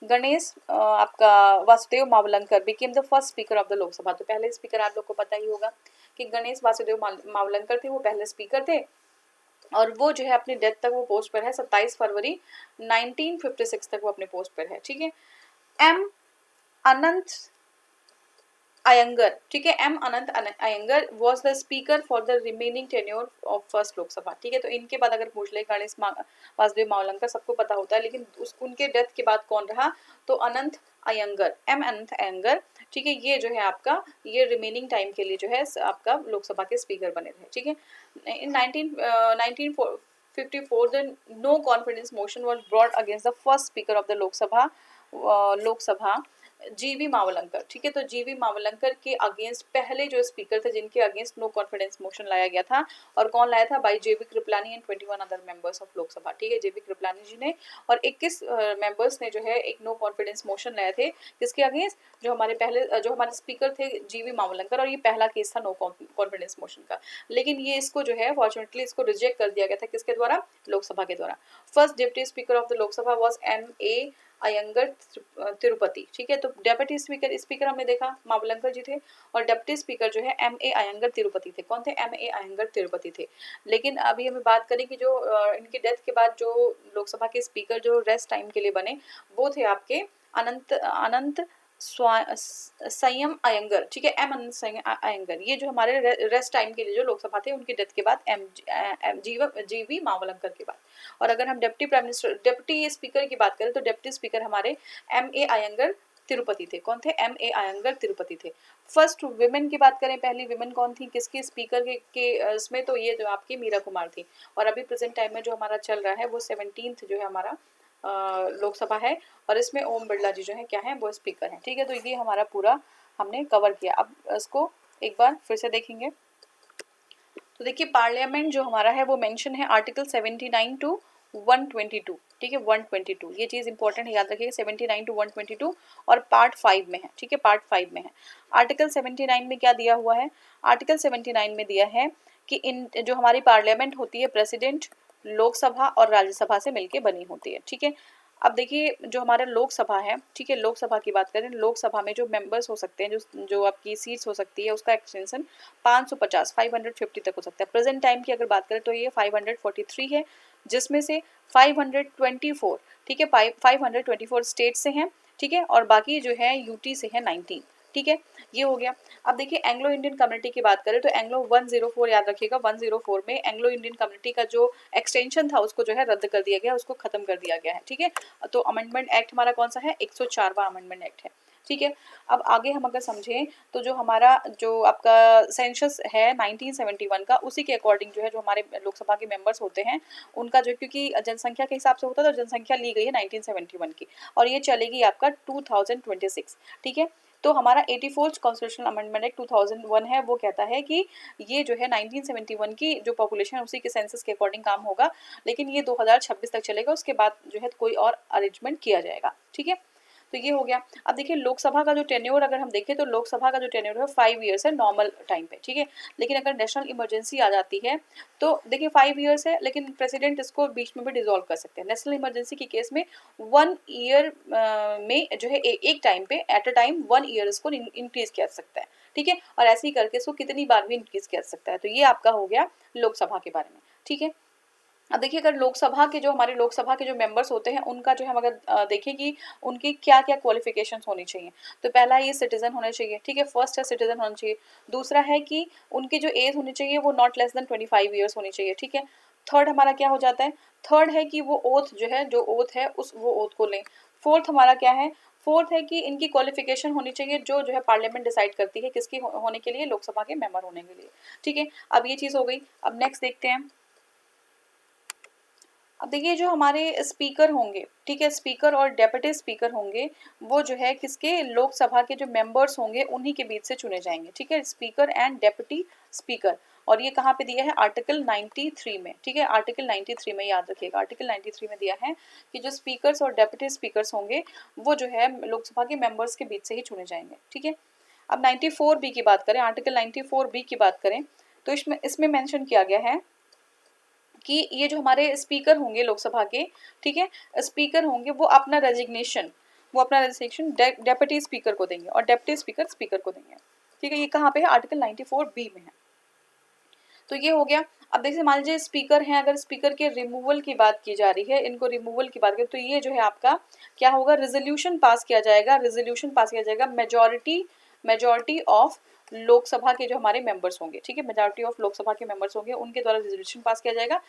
गणेश आपका Vasudev Mavalankar became the first speaker of the Lok Sabha. तो पहले स्पीकर आप लोग को पता ही होगा कि गणेश वासुदेव मावलंकर थे, वो पहले स्पीकर थे और वो जो है अपनी डेथ तक वो पोस्ट पर है, 27 फरवरी 1956 तक वो अपने पोस्ट पर है, ठीक है। एम अनंत अयंगर, ठीक है, M Ananth Ayyangar was the speaker for the remaining tenure of first Lok Sabha, ठीक है। तो इनके बाद अगर पूछ ले गणेश वासुदेव मावलंकर सबको पता होता है, लेकिन उनके डेथ के बाद कौन रहा, तो अनंत अयंगर, एम अनंत अयंगर, ठीक है। ये जो है आपका ये रिमेनिंग टाइम के लिए जो है आपका लोकसभा के स्पीकर बने रहे, ठीक है। In 1954 the no confidence motion was brought against the first speaker of the Lok Sabha GV Mavalankar, ठीक है। तो जीवी मावलंकर के अगेंस्ट पहले जो स्पीकर थे जिनके अगेंस्ट नो कॉन्फिडेंस मोशन लाया गया था, और कौन लाया था, by JB Kripalani and 21 other members of Lok Sabha, ठीक है। जेबी कृपलानी जी ने और 21 मेंबर्स ने जो है एक नो कॉन्फिडेंस मोशन लाए थे, किसके अगेंस्ट, जो हमारे स्पीकर थे जीवी मावलंकर, और ये पहला केस था नो कॉन्फिडेंस मोशन का। लेकिन ये इसको जो है फॉर्चुनेटली इसको रिजेक्ट कर दिया गया था, किसके द्वारा, लोकसभा के द्वारा। First deputy speaker of the Lok Sabha was M.A. Ayyangar Tirupati, ठीक है। तो डेप्यूटी स्पीकर हमने देखा मावलंकर जी थे, और डेप्यूटी स्पीकर जो है M.A. अयंगर तिरुपति थे। कौन थे, M.A. अयंगर तिरुपति थे। लेकिन अभी हमें बात करें कि जो इनकी डेथ के बाद जो लोकसभा के स्पीकर जो रेस्ट टाइम के लिए बने, वो थे आपके अनंत संयम अयंगर, ठीक है, एम अनंत संयम अयंगर। ये जो हमारे रेस्ट टाइम के लिए जो लोकसभा थे उनकी डेथ के बाद जीवी मावलंकर के बाद। और अगर हम डिप्टी स्पीकर की बात करें तो डिप्टी स्पीकर हमारे M.A. अयंगर तिरुपति थे। कौन थे, M.A. अयंगर तिरुपति थे। फर्स्ट वुमेन की बात करें, पहली वुमेन कौन थी किसकी स्पीकर के इसमें, तो ये जो आपकी मीरा कुमार थी। और अभी प्रेजेंट टाइम में जो हमारा चल रहा है वो 17th जो है हमारा लोकसभा है, और इसमें ओम बिरला जी जो है क्या है, वो स्पीकर हैं, ठीक है। तो ये हमारा पूरा हमने कवर किया। अब इसको एक बार फिर से देखेंगे। तो देखिए पार्लियामेंट जो हमारा है वो मेंशन है आर्टिकल 79 टू 122, ठीक है, 122, ये चीज़ इंपॉर्टेंट है, याद रखिएगा, 79 टू 122 और पार्ट 5 में है, ठीक है, पार्ट 5 में है। आर्टिकल 79 में क्या दिया हुआ है, आर्टिकल 79 में दिया है कि इन जो हमारी पार्लियामेंट होती है प्रेसिडेंट, लोकसभा और राज्यसभा से मिलकर बनी होती है, ठीक है। अब देखिए जो हमारा लोकसभा है, ठीक है, लोकसभा की बात करें, लोकसभा में जो मेंबर्स हो सकते हैं, जो आपकी सीट्स हो सकती है, उसका एक्सटेंशन 550 तक हो सकता है। प्रेजेंट टाइम की अगर बात करें तो ये 543 है, जिसमें से 524, ठीक है, 524 स्टेट से हैं, ठीक है, और बाकी जो है यूटी से है 19, ठीक है, ये हो गया। अब देखिए एंग्लो इंडियन कम्युनिटी की बात करें तो एंग्लो 104, याद रखिएगा, 104 में एंग्लो इंडियन कम्युनिटी का जो एक्सटेंशन था उसको जो है रद्द कर दिया गया, उसको खत्म कर दिया गया है, ठीक है। तो अमेंडमेंट एक्ट हमारा कौन सा है, 104वां अमेंडमेंट एक्ट है, ठीक है। अब आगे हम अगर समझें तो जो हमारा जो आपका सेंसस है 1971 का, उसी के अकॉर्डिंग जो है जो हमारे लोकसभा के मेंबर्स होते हैं उनका जो, क्योंकि जनसंख्या के हिसाब से होता है तो जनसंख्या ली गई है 1971 की, और ये चलेगी आपका 2026, ठीक है। तो हमारा 84th कॉन्स्टिट्यूशनल अमेंडमेंट एक्ट 2001 है, वो कहता है कि ये जो है 1971 की जो पॉपुलेशन है उसी के सेंसस के अकॉर्डिंग काम होगा, लेकिन ये 2026 तक चलेगा, उसके बाद जो है कोई और अरेंजमेंट किया जाएगा, ठीक है। तो ये हो गया। अब देखिए लोकसभा का जो टेन्योर अगर हम देखें तो लोकसभा का जो टेन्योर है 5 ईयर्स है नॉर्मल टाइम पे, ठीक है। लेकिन अगर नेशनल इमरजेंसी आ जाती है तो देखिए 5 ईयर्स है, लेकिन प्रेसिडेंट इसको बीच में भी डिसॉल्व कर सकते हैं। नेशनल इमरजेंसी के केस में 1 ईयर में जो है एक टाइम पे एट अ टाइम 1 ईयर इसको इंक्रीज किया सकता है, ठीक है, और ऐसे ही करके इसको कितनी बार भी इंक्रीज किया सकता है। तो ये आपका हो गया लोकसभा के बारे में, ठीक है। अब देखिए अगर लोकसभा के जो हमारे लोकसभा के जो मेंबर्स होते हैं उनका जो हम अगर देखें कि उनकी क्या क्या क्वालिफिकेशंस होनी चाहिए, तो पहला ये सिटीजन होने चाहिए, ठीक है, फर्स्ट है सिटीजन होना चाहिए। दूसरा है कि उनकी जो एज होनी चाहिए वो नॉट लेस देन 25 ईयर्स होनी चाहिए, ठीक है। थर्ड हमारा क्या हो जाता है, थर्ड है कि वो ओथ जो है जो ओथ है उस वो ओथ को लें। फोर्थ हमारा क्या है, फोर्थ है कि इनकी क्वालिफिकेशन होनी चाहिए जो है पार्लियामेंट डिसाइड करती है किसकी होने के लिए, लोकसभा के मेंबर होने के लिए, ठीक है। अब ये चीज़ हो गई। अब नेक्स्ट देखते हैं। अब देखिए जो हमारे स्पीकर होंगे, ठीक है, स्पीकर और डेप्यूटी स्पीकर होंगे, वो जो है किसके, लोकसभा के जो मेंबर्स होंगे उन्हीं के बीच से चुने जाएंगे, ठीक है, स्पीकर एंड डेप्यूटी स्पीकर। और ये कहाँ पे दिया है, आर्टिकल 93 में, ठीक है, आर्टिकल 93 में, याद रखिएगा आर्टिकल 93 में दिया है कि जो स्पीकर्स और डेप्यूटी स्पीकर्स होंगे वो जो है लोकसभा के मेंबर्स के बीच से ही चुने जाएंगे, ठीक है। अब 94B की बात करें, आर्टिकल 94B की बात करें तो इसमें मेंशन किया गया है कि ये जो हमारे स्पीकर होंगे लोकसभा के, ठीक है, स्पीकर होंगे वो अपना रेजिग्नेशन डेप्यूटी स्पीकर को देंगे और डेप्यूटी स्पीकर स्पीकर को देंगे, ठीक है। ये कहाँ पे है, आर्टिकल 94B में है। तो ये हो गया। अब देखिए मान लीजिए स्पीकर हैं, अगर स्पीकर के रिमूवल की बात की जा रही है, इनको रिमूवल की बात करें तो ये जो है आपका क्या होगा, रेजोल्यूशन पास किया जाएगा, मेजॉरिटी ऑफ लोकसभा के जो हमारे मेंबर्स होंगे, ठीक है, मेजॉरिटी ऑफ लोकसभा के मेंबर्स होंगे उनके द्वारा रेजोल्यूशन पास किया जाएगा।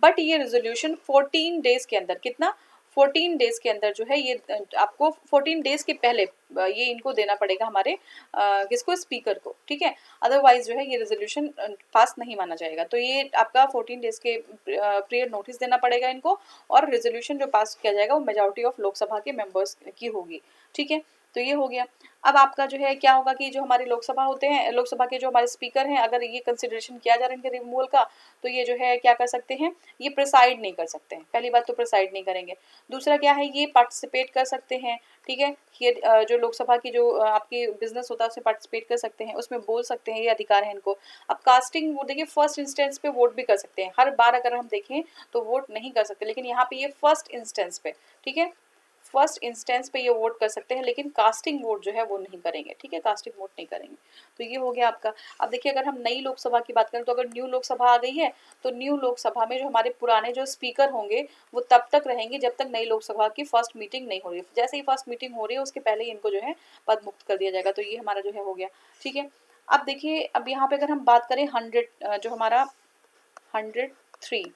बट ये रेजोल्यूशन 14 डेज के अंदर, कितना, 14 डेज के अंदर जो है ये आपको 14 डेज के पहले ये इनको देना पड़ेगा हमारे किसको, स्पीकर को, ठीक है। अदरवाइज जो है ये रेजोल्यूशन पास नहीं माना जाएगा। तो ये आपका 14 डेज के प्रियर नोटिस देना पड़ेगा इनको, और रेजोल्यूशन जो पास किया जाएगा वो मेजॉरिटी ऑफ लोकसभा के मेंबर्स की होगी, ठीक है। तो ये हो गया। अब आपका जो है क्या होगा कि जो हमारे लोकसभा होते हैं, लोकसभा के जो हमारे स्पीकर हैं, अगर ये कंसिडरेशन किया जा रहा है इनके रिमूवल का, तो ये जो है क्या कर सकते हैं, ये प्रिसाइड नहीं कर सकते हैं, पहली बात तो प्रिसाइड नहीं करेंगे। दूसरा क्या है, ये पार्टिसिपेट कर सकते हैं, ठीक है, ये जो लोकसभा की जो आपकी बिजनेस होता है उसमें पार्टिसिपेट कर सकते हैं, उसमें बोल सकते हैं, ये अधिकार है इनको। अब कास्टिंग वोट देखिए, फर्स्ट इंस्टेंस पे वोट भी कर सकते हैं, हर बार अगर हम देखें तो वोट नहीं कर सकते, लेकिन यहाँ पे ये फर्स्ट इंस्टेंस पे, ठीक है, फर्स्ट इंस्टेंस पे ये वोट कर सकते हैं, लेकिन कास्टिंग वोट जो है वो नहीं करेंगे, ठीक है, कास्टिंग वोट नहीं करेंगे। तो ये हो गया आपका। अब देखिए अगर हम नई लोकसभा की बात करें तो अगर न्यू लोकसभा आ गई है तो न्यू लोकसभा में जो हमारे पुराने जो स्पीकर होंगे वो तब तक रहेंगे जब तक नई लोकसभा की फर्स्ट मीटिंग नहीं हो रही। जैसे ही फर्स्ट मीटिंग हो रही है उसके पहले ही इनको जो है पद मुक्त कर दिया जाएगा। तो ये हमारा जो है हो गया, ठीक है। अब देखिए अब यहाँ पे अगर हम बात करें 100 जो हमारा 103,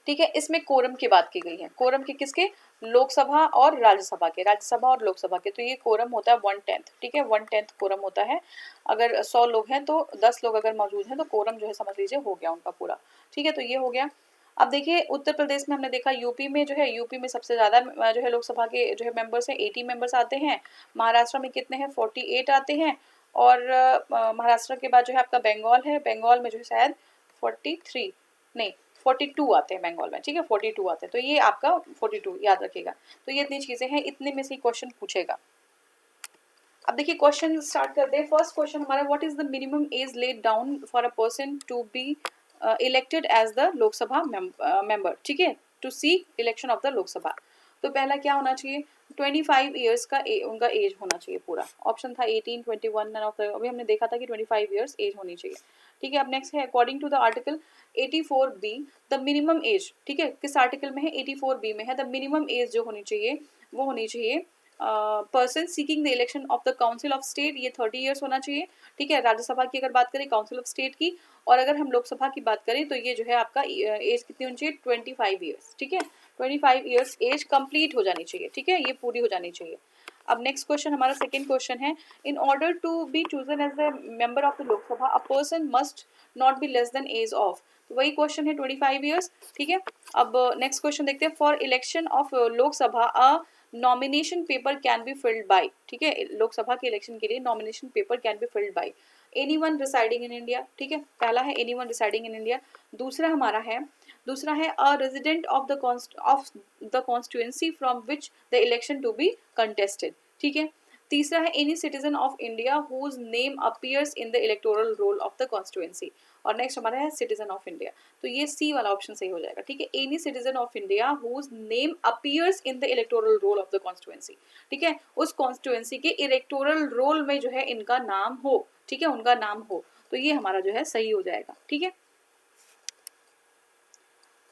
ठीक है, इसमें कोरम की बात की गई है। कोरम के किसके, लोकसभा और राज्यसभा के, राज्यसभा और लोकसभा के। तो ये कोरम होता है 1/10, ठीक है, 1/10 कोरम होता है। अगर 100 लोग हैं तो 10 लोग अगर मौजूद हैं तो कोरम जो है समझ लीजिए हो गया उनका पूरा, ठीक है। तो ये हो गया। अब देखिए उत्तर प्रदेश में हमने देखा, यूपी में जो है, यूपी में सबसे ज्यादा जो है लोकसभा के जो है मेंबर्स हैं, 80 मेंबर्स आते हैं। महाराष्ट्र में कितने हैं, 48 आते हैं। और महाराष्ट्र के बाद जो है आपका बंगाल है, बंगाल में जो है शायद 43 नहीं 42 आते हैं बंगाल में, ठीक है, 42 आते हैं। तो ये आपका 42 याद रखिएगा। तो ये इतनी चीजें हैं, इतने में से क्वेश्चन पूछेगा। अब देखिए क्वेश्चन स्टार्ट करते हैं। फर्स्ट क्वेश्चन हमारा, what is the minimum age laid down for a person to be elected as the Lok Sabha member, ठीक है, to seek election of the Lok Sabha. तो पहला क्या होना चाहिए, 25 ईयर्स का उनका एज होना चाहिए पूरा। ऑप्शन था 18, 21, अभी हमने देखा था कि 25 ईयर्स एज होनी चाहिए, ठीक है। अब नेक्स्ट है according to the article 84B the minimum age, ठीक है, किस आर्टिकल में है, 84B में है। द मिनिमम एज जो होनी चाहिए वो होनी चाहिए person seeking the election of the council of state, ये 30 ईयर्स होना चाहिए, ठीक है। राज्यसभा की अगर बात करें, काउंसिल ऑफ स्टेट की, और अगर हम लोकसभा की बात करें तो ये जो है आपका एज कितनी होनी चाहिए, 25 ईयर्स, ठीक है, 25 ईयर्स एज कंप्लीट हो जानी चाहिए, ठीक है, ये पूरी हो जानी चाहिए। अब नेक्स्ट क्वेश्चन हमारा सेकंड क्वेश्चन है, in order to be chosen as the member of the Lok Sabha a person must not be less than age of, तो वही क्वेश्चन है 25 ईयर्स, ठीक है। अब नेक्स्ट क्वेश्चन देखते हैं, for election of Lok Sabha a nomination paper can be filled bye, ठीक है, लोकसभा के इलेक्शन के लिए nomination paper can be filled bye anyone residing in India, ठीक है, पहला है एनीवन रिसाइडिंग इन इंडिया। दूसरा है a resident of the constituency from which the election to be contested, ठीक है। तीसरा है any citizen of India whose name appears in the electoral roll of the constituency, और नेक्स्ट हमारा है citizen of India. तो ये सी वाला ऑप्शन सही हो जाएगा, ठीक है, any citizen of India whose name appears in the electoral roll of the constituency, ठीक है, उस कॉन्स्टिट्यूएंसी के इलेक्टोरल रोल में जो है इनका नाम हो, ठीक है, उनका नाम हो। तो ये हमारा जो है सही हो जाएगा, ठीक है।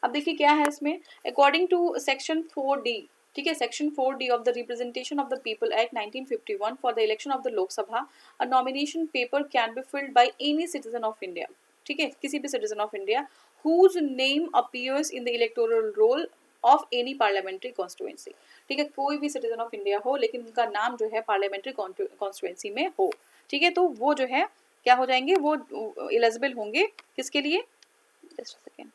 अब देखिए क्या है इसमें, अकॉर्डिंग टू सेक्शन 4D, ठीक है, section 4D of the representation of the people act 1951 for the election of the Lok Sabha a nomination paper can be filled by any citizen of India, ठीक है, किसी भी citizen of India whose name appears in the electoral roll of any parliamentary constituency, ठीक है, कोई भी citizen of India हो लेकिन उनका नाम जो है पार्लियामेंट्री कॉन्स्टिट्यूएंसी में हो, ठीक है, तो वो जो है क्या हो जाएंगे, वो एलिजिबल होंगे किसके लिए, जस्ट सेकेंड,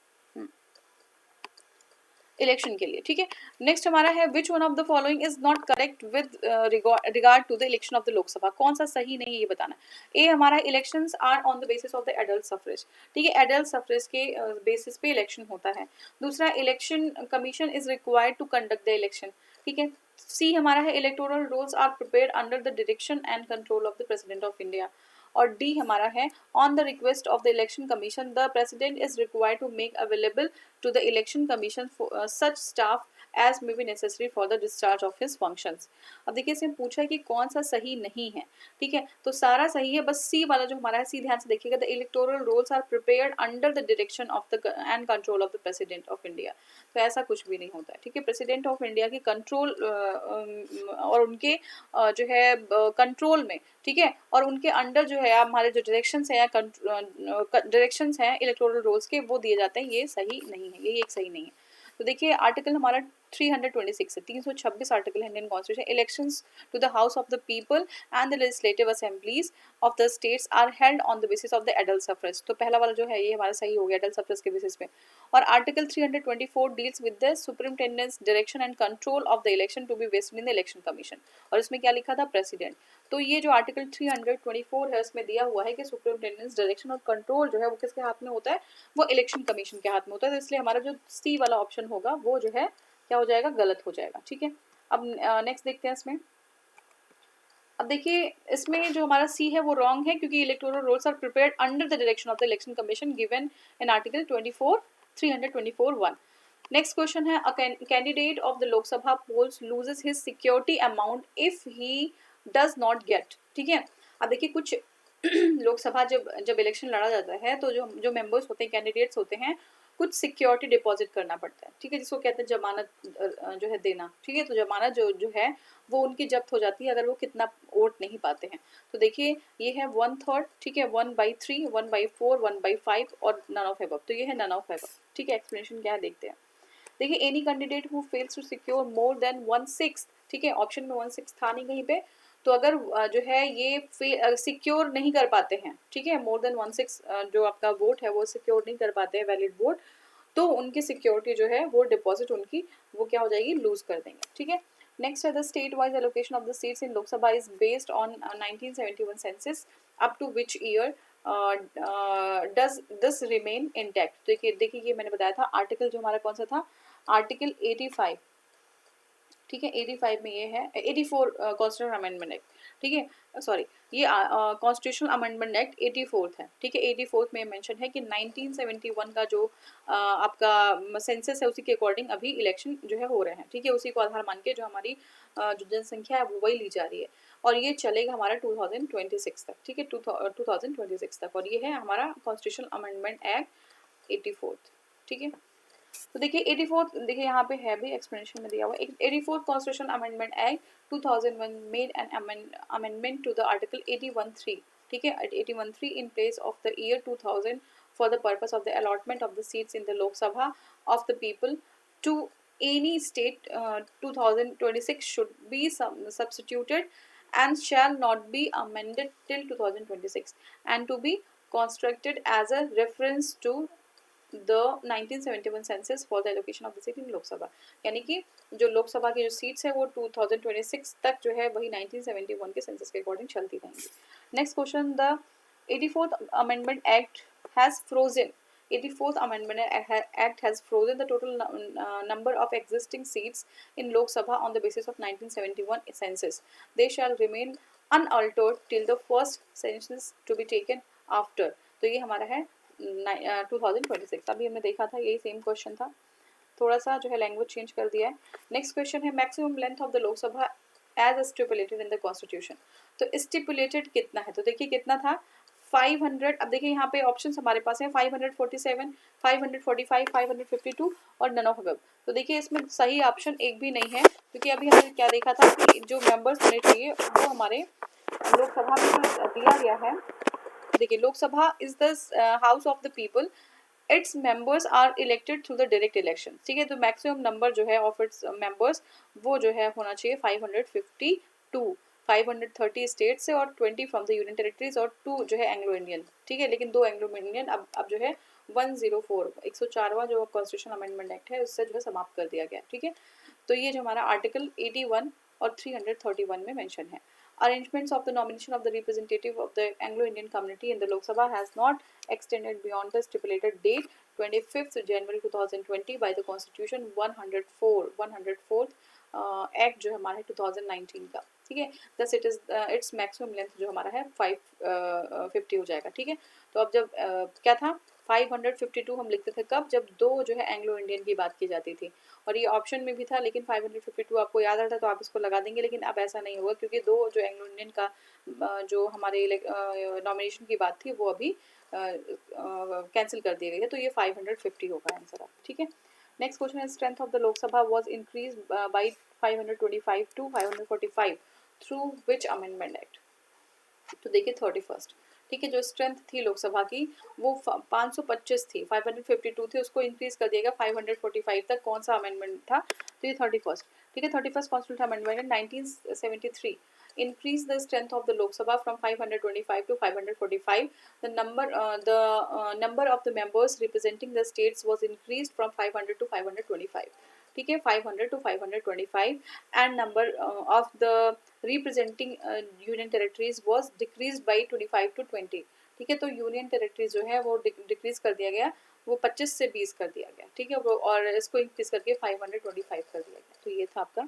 इलेक्शन के लिए, ठीक है। नेक्स्ट हमारा है which one of the following is not correct with regard to the election of the Lok Sabha, कौन सा सही नहीं है ये बताना। ए हमारा elections are on the basis of the adult suffrage, ठीक है, एडल्ट सफरेज के बेसिस पे इलेक्शन होता है। दूसरा election commission is required to conduct the election, ठीक है। सी हमारा है electoral rolls are prepared under the direction and control of the president of India. और डी हमारा है on the request of the election commission the president is required to make available to the election commission for such staff as may be necessary for the discharge of his functions। अब देखिए इसमें पूछा है कि कौन सा सही नहीं है, ठीक है, तो सारा सही है, बस सी वाला जो हमारा है, सी ध्यान से देखिएगा, the electoral rolls are prepared under the direction of the and control of the president of India. तो ऐसा कुछ भी नहीं होता है, ठीक है, प्रेसिडेंट ऑफ इंडिया की कंट्रोल और उनके जो है कंट्रोल में, ठीक है, और उनके अंडर जो है हमारे जो डायरेक्शंस हैं या डायरेक्शंस हैं इलेक्टोरल रोल्स के, वो दिए जाते हैं, ये सही नहीं है, ये एक सही नहीं है। तो देखिए आर्टिकल हमारा 326 है, 326 आर्टिकल है Indian constitution, elections to the house of the people and the legislative assemblies of the states are held on the basis of the adult suffrage. तो पहला वाला जो है ये हमारा सही हो गया, एडल्ट सफरेज के बेसिस पे। और article 324 deals with the superintendence direction and control of the election to be vested in the election commission, और इसमें क्या लिखा था, प्रेसिडेंट। तो ये जो आर्टिकल 324 है उसमें दिया हुआ है कि सुपरिटेंडेंस डायरेक्शन और कंट्रोल जो है वो किसके हाथ में होता है, वो इलेक्शन कमीशन के हाथ में होता है। तो इसलिए हमारा जो सी वाला ऑप्शन होगा वो जो है क्या हो जाएगा, गलत हो जाएगा, ठीक है। अब नेक्स्ट देखते हैं इसमें। अब देखिए इसमें जो हमारा सी है वो रॉन्ग है, क्योंकि electoral rolls are prepared under the direction of the election commission given in article 324(1). Next question है, a candidate of the Lok Sabha polls loses his security amount if he does not get, ठीक है। अब देखिए कुछ लोकसभा जब election लड़ा जाता है तो जो मेंबर्स होते हैं, कैंडिडेट्स होते हैं, कुछ सिक्योरिटी डिपॉजिट करना पड़ता है, ठीक है, जिसको कहते हैं जमानत जो है देना, ठीक है। तो जमानत जो है वो उनकी जब्त हो जाती है अगर वो कितना वोट नहीं पाते हैं। तो देखिए ये है 1/3, ठीक है, 1/3, 1/4, 1/5 और नन ऑफ अबव। तो ये है नन ऑफ अबव, ठीक है। एक्सप्लेनेशन क्या है देखते हैं। देखिए any candidate who fails to secure more than 1/6, ठीक है, ऑप्शन में 1/6 था नहीं कहीं पे, तो अगर जो है ये सिक्योर नहीं कर पाते हैं, ठीक है, मोर देन 1/6 जो आपका वोट है वो सिक्योर नहीं कर पाते हैं, वैलिड वोट, तो उनकी सिक्योरिटी जो है वो डिपॉजिट उनकी वो क्या हो जाएगी, लूज कर देंगे, ठीक है। नेक्स्ट है the state wise allocation of the seats in Lok Sabha is based on 1971 census up to which year does this remain intact. देखिए ये मैंने बताया था, आर्टिकल जो हमारा कौन सा था, आर्टिकल 85, ठीक है, 85 में ये है 84 कॉन्स्टिट्यूशन अमेंडमेंट एक्ट, ठीक है, सॉरी ये कॉन्स्टिट्यूशनल अमेंडमेंट एक्ट 84 है, ठीक है। 84 में मेंशन है कि 1971 का जो आपका सेंसस है उसी के अकॉर्डिंग अभी इलेक्शन जो है हो रहे हैं, ठीक है, उसी को आधार मान के जो हमारी जो जनसंख्या है वो वही ली जा रही है, और ये चलेगा हमारा 2026 तक, ठीक है, 2026 तक, और ये है हमारा कॉन्स्टिट्यूशनल अमेंडमेंट एक्ट 84, ठीक है। तो देखिए 84, देखिए यहाँ पे है भी एक्सप्लेनेशन में दिया हुआ, 84th constitution amendment act 2001 made an amendment to the article 81(3), ठीक है, 81(3) in place of the year 2000 for the purpose of the allotment of the seats in the Lok Sabha of the people to any state 2026 should be substituted and shall not be amended till 2026 and to be constructed as a reference to the 1971 census for the allocation of the seat in Lok Sabha. यानी कि जो लोकसभा की जो seats है वो 2026 तक जो है वही 1971 के सेंसस के अकॉर्डिंग चलती रहेंगी। Next question, the 84th amendment act has frozen 84th amendment act has frozen the total number of existing seats in Lok Sabha on the basis of 1971 census. They shall remain unaltered till the first census to be taken after। तो ये हमारा है 2026। अभी हमने देखा था यही same question था, थोड़ा सा जो है लैंग्वेज चेंज कर दिया है। नेक्स्ट क्वेश्चन है maximum length of the Lok Sabha as stipulated in the constitution. तो स्टिपुलेटेड कितना है, तो देखिए कितना था 500। अब देखिए यहाँ पे ऑप्शंस हमारे पास हैं 547, 545, 552 और नन ऑफ अबव। तो देखिए इसमें सही ऑप्शन एक भी नहीं है, क्योंकि अभी हमने क्या देखा था कि जो मेंबर्स होने चाहिए वो हमारे लोकसभा में जो दिया गया है, देखिए Lok Sabha is the house of the people, its members are elected through the direct election, ठीक है। तो मैक्सिमम नंबर जो है ऑफ इट्स मेंबर्स वो जो है होना चाहिए 552, 530 स्टेट से और 20 फ्रॉम द यूनियन टेरिटरीज और 2 जो है एंग्लो इंडियन, ठीक है, लेकिन 2 एंग्लो इंडियन अब जो है 104 104वां जो कॉन्स्टिट्यूशन अमेंडमेंट एक्ट है उससे जो है समाप्त कर दिया गया, ठीक है। तो ये जो हमारा आर्टिकल 81 और 331 में मेंशन है। Arrangements of the nomination of the representative of the Anglo-Indian community in the Lok Sabha has not extended beyond the stipulated date 25th January 2020 by the Constitution 104th act जो हमारा है 2019 का, ठीक है। Thus it is its maximum length जो हमारा है 550 हो जाएगा, ठीक है। तो अब जब क्या था 552 हम लिखते थे कब, जब दो जो है एंग्लो इंडियन की बात की जाती थी, और ये ऑप्शन में भी था, लेकिन 552 आपको याद आता तो आप इसको लगा देंगे, लेकिन अब ऐसा नहीं होगा क्योंकि दो जो एंग्लो इंडियन का जो हमारे नॉमिनेशन की बात थी वो अभी कैंसिल कर दिया गया है, तो ये 550 होगा आंसर, ठीक है। नेक्स्ट क्वेश्चन है strength of the Lok Sabha was increase by 525 to 545 through which amendment act. तो देखिए 31st, ठीक है, जो स्ट्रेंथ थी लोकसभा की वो 525 थी, 552 थी, उसको इंक्रीज कर दिएगा 545 तक। कौन सा अमेंडमेंट था, तो ये 31st, ठीक है। 31st कॉन्स्टिट्यूशन अमेंडमेंट है 1973 increase the strength of the Lok Sabha from 525 to 545. The number of the members representing the states was increased from 500 to 525. ठीक है, 500 to 525, and number of the representing union territories was decreased by 25 to 20. ठीक है, तो union territories जो है वो decrease कर दिया गया, वो 25 से 20 कर दिया गया, ठीक है, वो और इसको इंक्रीज करके 525 कर दिया गया। तो ये था आपका।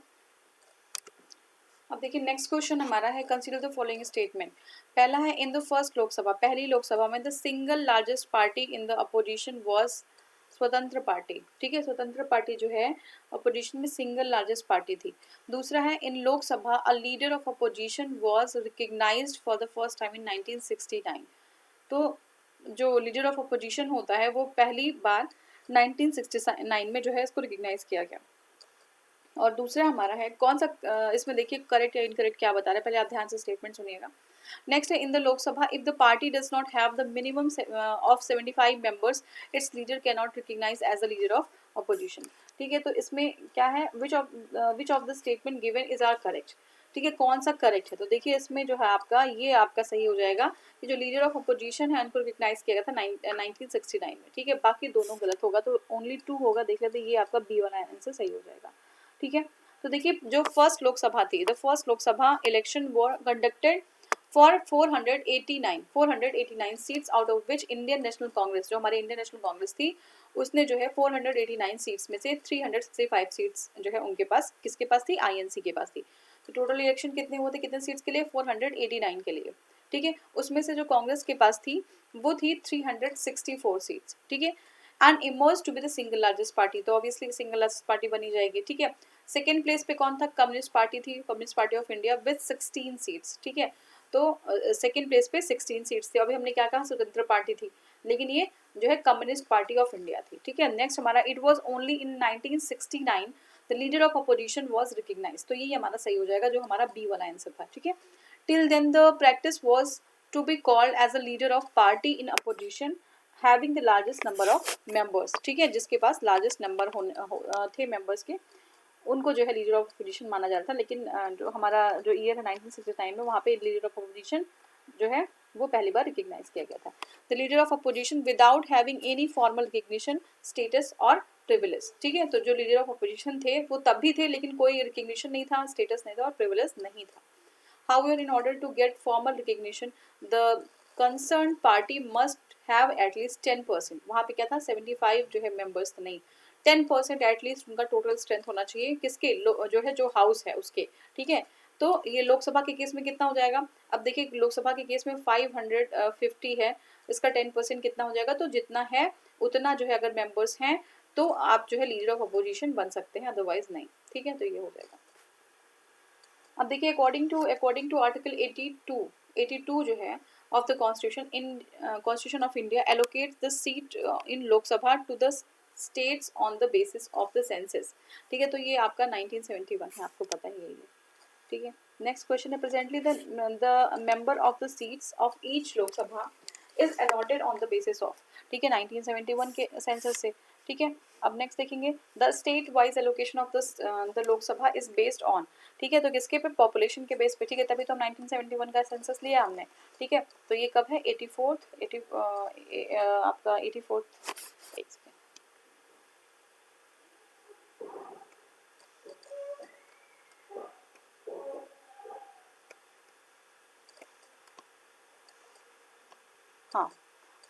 अब देखिए नेक्स्ट क्वेश्चन हमारा है कंसीडर द फॉलोइंग स्टेटमेंट। पहला है इन द फर्स्ट लोकसभा, पहली लोकसभा में the single largest party in the opposition was स्वतंत्र पार्टी, ठीक है, स्वतंत्र पार्टी जो है अपोजिशन में सिंगल लार्जेस्ट पार्टी थी। दूसरा है in Lok Sabha a leader of opposition was recognised for the first time in 1969। तो जो लीडर ऑफ अपोजिशन होता है वो पहली बार 1969 में जो है इसको रिकग्नाइज किया गया। और दूसरा हमारा है कौन सा, इसमें देखिए करेक्ट या इनकरेक्ट क्या बता रहा है, पहले आप ध्यान से स्टेटमेंट सुनिएगा। नेक्स्ट है in the Lok Sabha if the party does not have the minimum of 75 members its leader can not recognise as the leader of opposition, ठीक है। तो इसमें क्या है which of the statement given is are correct, ठीक है, कौन सा करेक्ट है। तो देखिए इसमें जो है आपका ये आपका सही हो जाएगा कि जो लीडर ऑफ अपोजिशन है उनको रिकग्नाइज किया गया था 1969 में, ठीक है। बाकी दोनों गलत होगा, तो ओनली 2 होगा, देख लेते ये आपका बी वाला आंसर सही हो जाएगा, ठीक है। तो देखिए जो फर्स्ट लोकसभा थी, the first Lok Sabha election were conducted for 489 seats, out of which Indian national Congress, जो हमारी इंडियन नेशनल कांग्रेस थी, उसने जो है 489 सीट्स में से 365 सीट्स जो है उनके पास, किसके पास थी, आईएनसी के पास थी। तो टोटल इलेक्शन कितने हुए थे, कितने सीट्स के लिए, 489 के लिए, ठीक है। उसमें से जो कांग्रेस के पास थी वो थी 364 सीट्स, ठीक है। And emerge to be the single largest party, तो ऑब्वियसली सिंगल लार्जेस्ट पार्टी बनी जाएगी, ठीक है। सेकेंड प्लेस पे कौन था, कम्युनिस्ट पार्टी थी, communist party of India with 16 seats, ठीक है। तो सेकेंड प्लेस पे 16 सीट्स थी। अभी हमने क्या कहा, स्वतंत्र पार्टी थी, लेकिन ये जो है कम्युनिस्ट पार्टी ऑफ इंडिया थी, ठीक है। नेक्स्ट हमारा it was only in 1969 the leader of opposition was recognise, तो ये हमारा सही हो जाएगा, जो हमारा बी वाला आंसर था, ठीक है। Till then the practice was to be called as a leader of party in opposition having the largest number of members, ठीक है, जिसके पास लार्जेस्ट नंबर थे मेंबर्स के, उनको जो है लीडर ऑफ अपोजिशन माना जा रहा था। लेकिन जो हमारा जो ईयर है 1969 में, वहाँ पे लीडर ऑफ अपोजिशन जो है वो पहली बार रिकग्नाइज किया गया था। The leader of opposition without having any formal recognition, status और प्रिविलेज, ठीक है। तो जो लीडर ऑफ अपोजिशन थे वो तब भी थे, लेकिन कोई रिकग्निशन नहीं था, स्टेटस नहीं था और प्रिविलेज नहीं था। However, in order to get formal recognition, the concerned party must have at least 10%. वहाँ पे क्या था, 75 जो है members थे, नहीं 10% एटलीस्ट उनका टोटल स्ट्रेंथ होना चाहिए, किसके, जो है जो हाउस है उसके, ठीक है। तो ये लोकसभा के केस में कितना हो जाएगा, अब देखिए लोकसभा के केस में 550 है, इसका 10% कितना हो जाएगा, तो जितना है उतना जो है अगर मेंबर्स हैं तो आप जो है लीडर ऑफ अपोजिशन बन सकते हैं, अदरवाइज नहीं, ठीक है। तो ये हो जाएगा। अब देखिए अकॉर्डिंग टू आर्टिकल 82 जो है of the constitution of India allocate the seat in Lok Sabha to the states on the basis of the census, ठीक है। तो ये आपका 1971 है, आपको पता ही है ये, ठीक है। नेक्स्ट क्वेश्चन है presently the member of the seats of each Lok Sabha is allotted on the basis of, ठीक है, 1971 के सेंसस से। ठीक है। अब नेक्स्ट देखेंगे the state wise allocation of the Lok Sabha is based on, ठीक है, तो किसके पे, पॉपुलेशन के बेस पे, ठीक है, तभी तो हम 1971 का सेंसस लिया हमने, ठीक है। तो ये कब है, 84th आपका 84th। हाँ,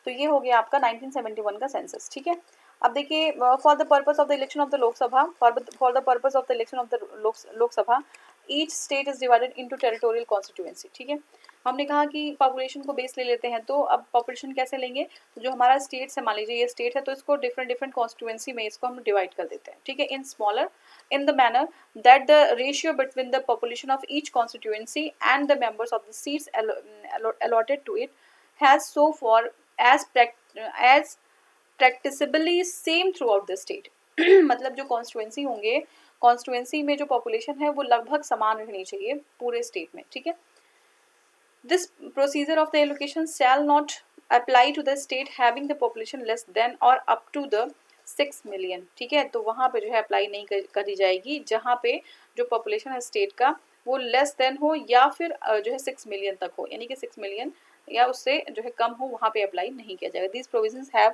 तो ये हो गया आपका 1971 का सेंसस, ठीक है। अब देखिए for the purpose of the election of the Lok Sabha, for the purpose of the election of the Lok Sabha each state is divided into territorial constituency, ठीक है। हमने कहा कि पॉपुलेशन को बेस ले लेते हैं, तो अब पॉपुलेशन कैसे लेंगे, तो जो हमारा स्टेट है, मान लीजिए ये स्टेट है, तो इसको डिफरेंट डिफरेंट कॉन्स्टिट्यूएंसी में इसको हम डिवाइड कर देते हैं, ठीक है, in smaller in the manner that the ratio between the population of each constituency and the members of the seats allotted to it has so far as practicably same throughout the state मतलब जो constituency होंगे, constituency में जो population है वो लगभग समान रहनी चाहिए पूरे स्टेट में, ठीक है। This procedure of the allocation shall not apply to the state having the population less than or up to the 6 million, ठीक है, तो वहाँ पे जो है अप्लाई नहीं करी जाएगी जहाँ पे जो पॉपुलेशन है स्टेट का वो लेस देन हो या फिर जो है 6 मिलियन तक हो, यानी कि 6 मिलियन या उससे जो है कम हो, वहाँ पे अप्लाई नहीं किया जाएगा। These provisions have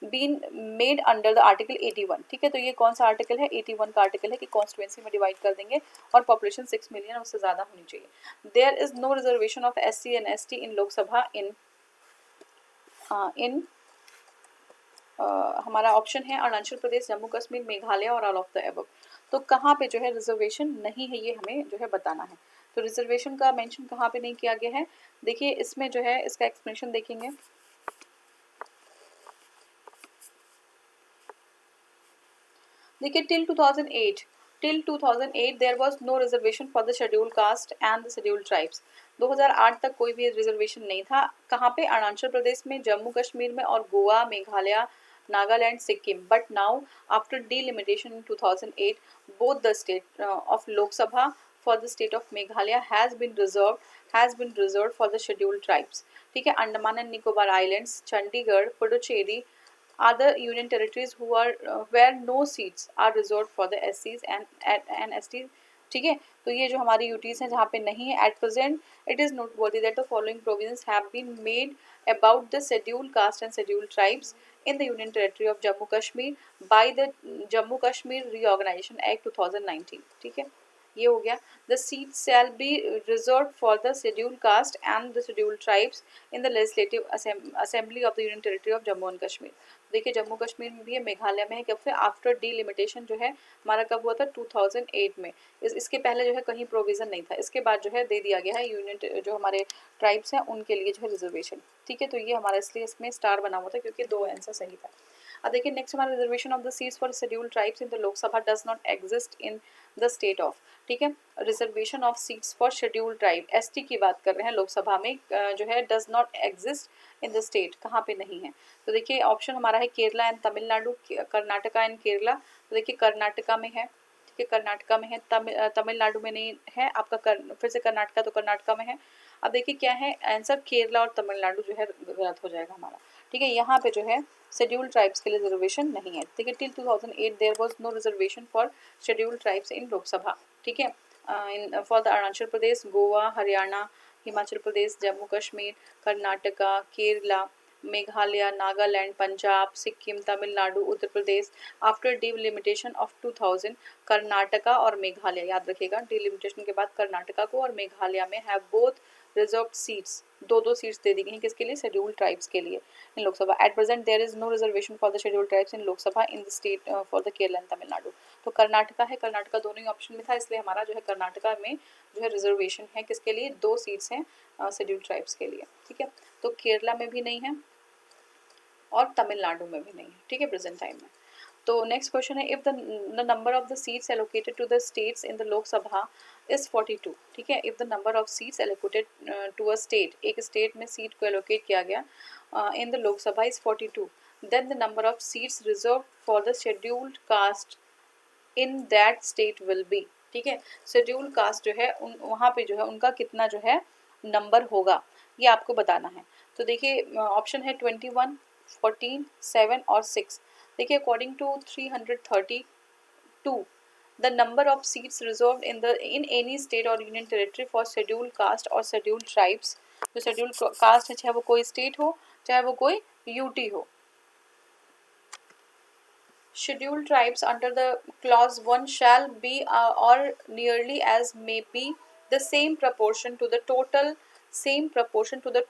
been made under the article 81, ठीक है, तो ये कौन सा आर्टिकल है, 81 का आर्टिकल है कि कॉन्स्टिट्यूएंसी में डिवाइड कर देंगे और पॉपुलेशन 6 मिलियन उससे ज़्यादा होनी चाहिए। There is no reservation of SC and ST in Lok Sabha इन हमारा ऑप्शन है अरुणाचल प्रदेश, जम्मू कश्मीर, मेघालय और ऑल ऑफ द अबव। तो कहाँ पे जो है रिजर्वेशन नहीं है ये हमें जो है बताना है। तो रिजर्वेशन का मेंशन कहाँ पे नहीं किया गया है, देखिए इसमें जो है इसका एक्सप्लेनेशन देखेंगे। देखिए till 2008 there was no reservation for the schedule caste and the schedule tribes. 2008 तक कोई भी रिजर्वेशन नहीं था, कहाँ पे, अरुणाचल प्रदेश में, जम्मू कश्मीर में और Goa, Meghalaya, Nagaland, Sikkim. But now after delimitation in 2008 both the state of Lok Sabha for the state of Meghalaya has been reserved for the scheduled tribes, ठीक है। Andaman and Nicobar islands, Chandigarh, Puducherry are the union territories who are where no seats are reserved for the SCs and STs, ठीक है। तो ये जो हमारी UTs हैं जहाँ पे नहीं है at present, it is noteworthy that the following provisions have been made about the scheduled caste and scheduled tribes in the Union Territory of Jammu Kashmir by the Jammu Kashmir Reorganization Act 2019, ठीक है, ये हो गया। The seats shall be reserved for the scheduled caste and the scheduled tribes in the legislative assembly of the Union Territory of Jammu and Kashmir। देखिए जम्मू कश्मीर में भी है, मेघालय में है, कब से, आफ्टर डिलिमिटेशन जो है हमारा कब हुआ था, 2008 में। इसके पहले जो है कहीं प्रोविजन नहीं था, इसके बाद जो है दे दिया गया है यूनियन जो हमारे ट्राइब्स हैं उनके लिए जो है रिजर्वेशन, ठीक है। तो ये हमारा इसलिए इसमें स्टार बना हुआ था क्योंकि 2 आंसर सही था। अब देखिए नेक्स्ट हमारा reservation of the seats for scheduled tribes in the Lok Sabha does not exist in the state of, ठीक है। Reservation of seats for scheduled tribe ST की बात कर रहे हैं लोकसभा में, जो है does not exist in the state, कहाँ पे नहीं है। तो देखिए ऑप्शन हमारा है केरला एंड तमिलनाडु, कर्नाटका एंड केरला। तो देखिए कर्नाटका में है, ठीक है, कर्नाटका में है, तमिलनाडु में नहीं है आपका, फिर से कर्नाटका, तो कर्नाटका में है। अब देखिए क्या है आंसर, केरला और तमिलनाडु जो है गलत हो जाएगा हमारा, ठीक है। यहाँ पे जो है शेड्यूल्ड ट्राइब्स के लिए रिजर्वेशन नहीं है, ठीक है। Till 2008 there was no reservation for scheduled tribes in Lok Sabha, ठीक है। In for the Arunachal Pradesh, Goa, Haryana, Himachal Pradesh, Jammu Kashmir, Karnataka, Kerala, Meghalaya, Nagaland, Punjab, Sikkim, Tamil Nadu, Uttar Pradesh. After delimitation of 2000 Karnataka और मेघालय, याद रखिएगा डिलिमिटेशन के बाद कर्नाटका को और मेघालय में हैव बोथ रिजर्व्ड सीट्स, दो सीट्स दे दी गई हैं किसके लिए, शेड्यूल्ड ट्राइब्स के लिए in Lok Sabha. At present there is no reservation for the scheduled tribes in Lok Sabha in the state for the Kerala and Tamil Nadu. तो कर्नाटका है, कर्नाटका दोनों ही ऑप्शन में था, इसलिए हमारा जो है कर्नाटका में जो है रिजर्वेशन है किसके लिए, 2 सीट्स हैं शेड्यूल्ड ट्राइब्स के लिए, ठीक है। तो केरला में भी नहीं है और तमिलनाडु में भी नहीं है, ठीक है, प्रेजेंट टाइम में। तो नेक्स्ट क्वेश्चन है, if the number of the seats allocated to the states in the Lok Sabha is 42, ठीक है। If the number of seats allocated to a state, एक स्टेट में सीट को एलोकेट किया गया in the Lok Sabha is 42, then the number of seats reserve for the scheduled caste in that state will be, ठीक है। Scheduled caste जो है वहाँ पे जो है उनका कितना जो है नंबर होगा ये आपको बताना है। तो देखिए ऑप्शन है 21, 14, 7 और 6। देखिए according to 332 the number of seats reserved in any state or union territory for scheduled caste or scheduled tribes, जो scheduled caste है चाहे वो कोई state हो चाहे वो कोई UT हो, scheduled tribes under the clause 1 shall be or nearly as may be the same proportion to the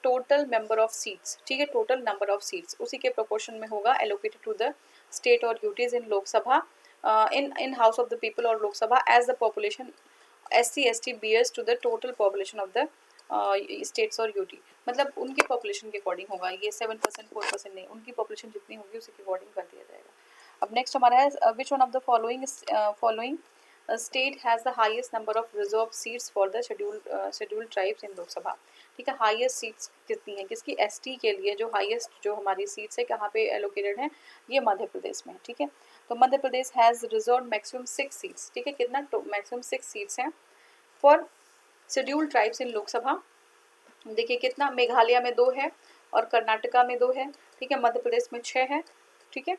total member of seats, ठीक है, total number of seats उसी के proportion में होगा allocated to the state or UTs in लोक सभा in House of the People और लोक सभा as the population SC ST bears to the total population of the states और UT, मतलब उनके population के अकॉर्डिंग होगा ये 7% 4% नहीं, उनकी population जितनी होगी उसी के अकॉर्डिंग कर दिया जाएगा। अब नेक्स्ट हमारा है which one of the following state has the highest number of reserve seats for the scheduled tribes in Lok Sabha, ठीक है, हाईएस्ट सीट्स कितनी है किसकी, एसटी के लिए जो हाईएस्ट जो हमारी सीट्स है कहाँ पे एलोकेटेड है, ये मध्य प्रदेश में, ठीक है, तो Madhya Pradesh has reserve maximum 6 seats, ठीक है, कितना मैक्सिमम 6 सीट्स हैं for scheduled tribes in Lok Sabha. देखिए कितना, मेघालय में 2 है और कर्नाटका में 2 है, ठीक है, मध्य प्रदेश में 6 है, ठीक है।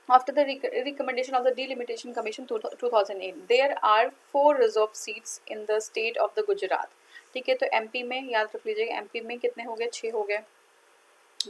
After the recommendation of the Delimitation Commission 2008, there are 4 reserved seats in the state of the Gujarat, ठीक है, तो एमपी में याद रख लीजिएगा, एमपी में कितने हो गए, 6 हो गए,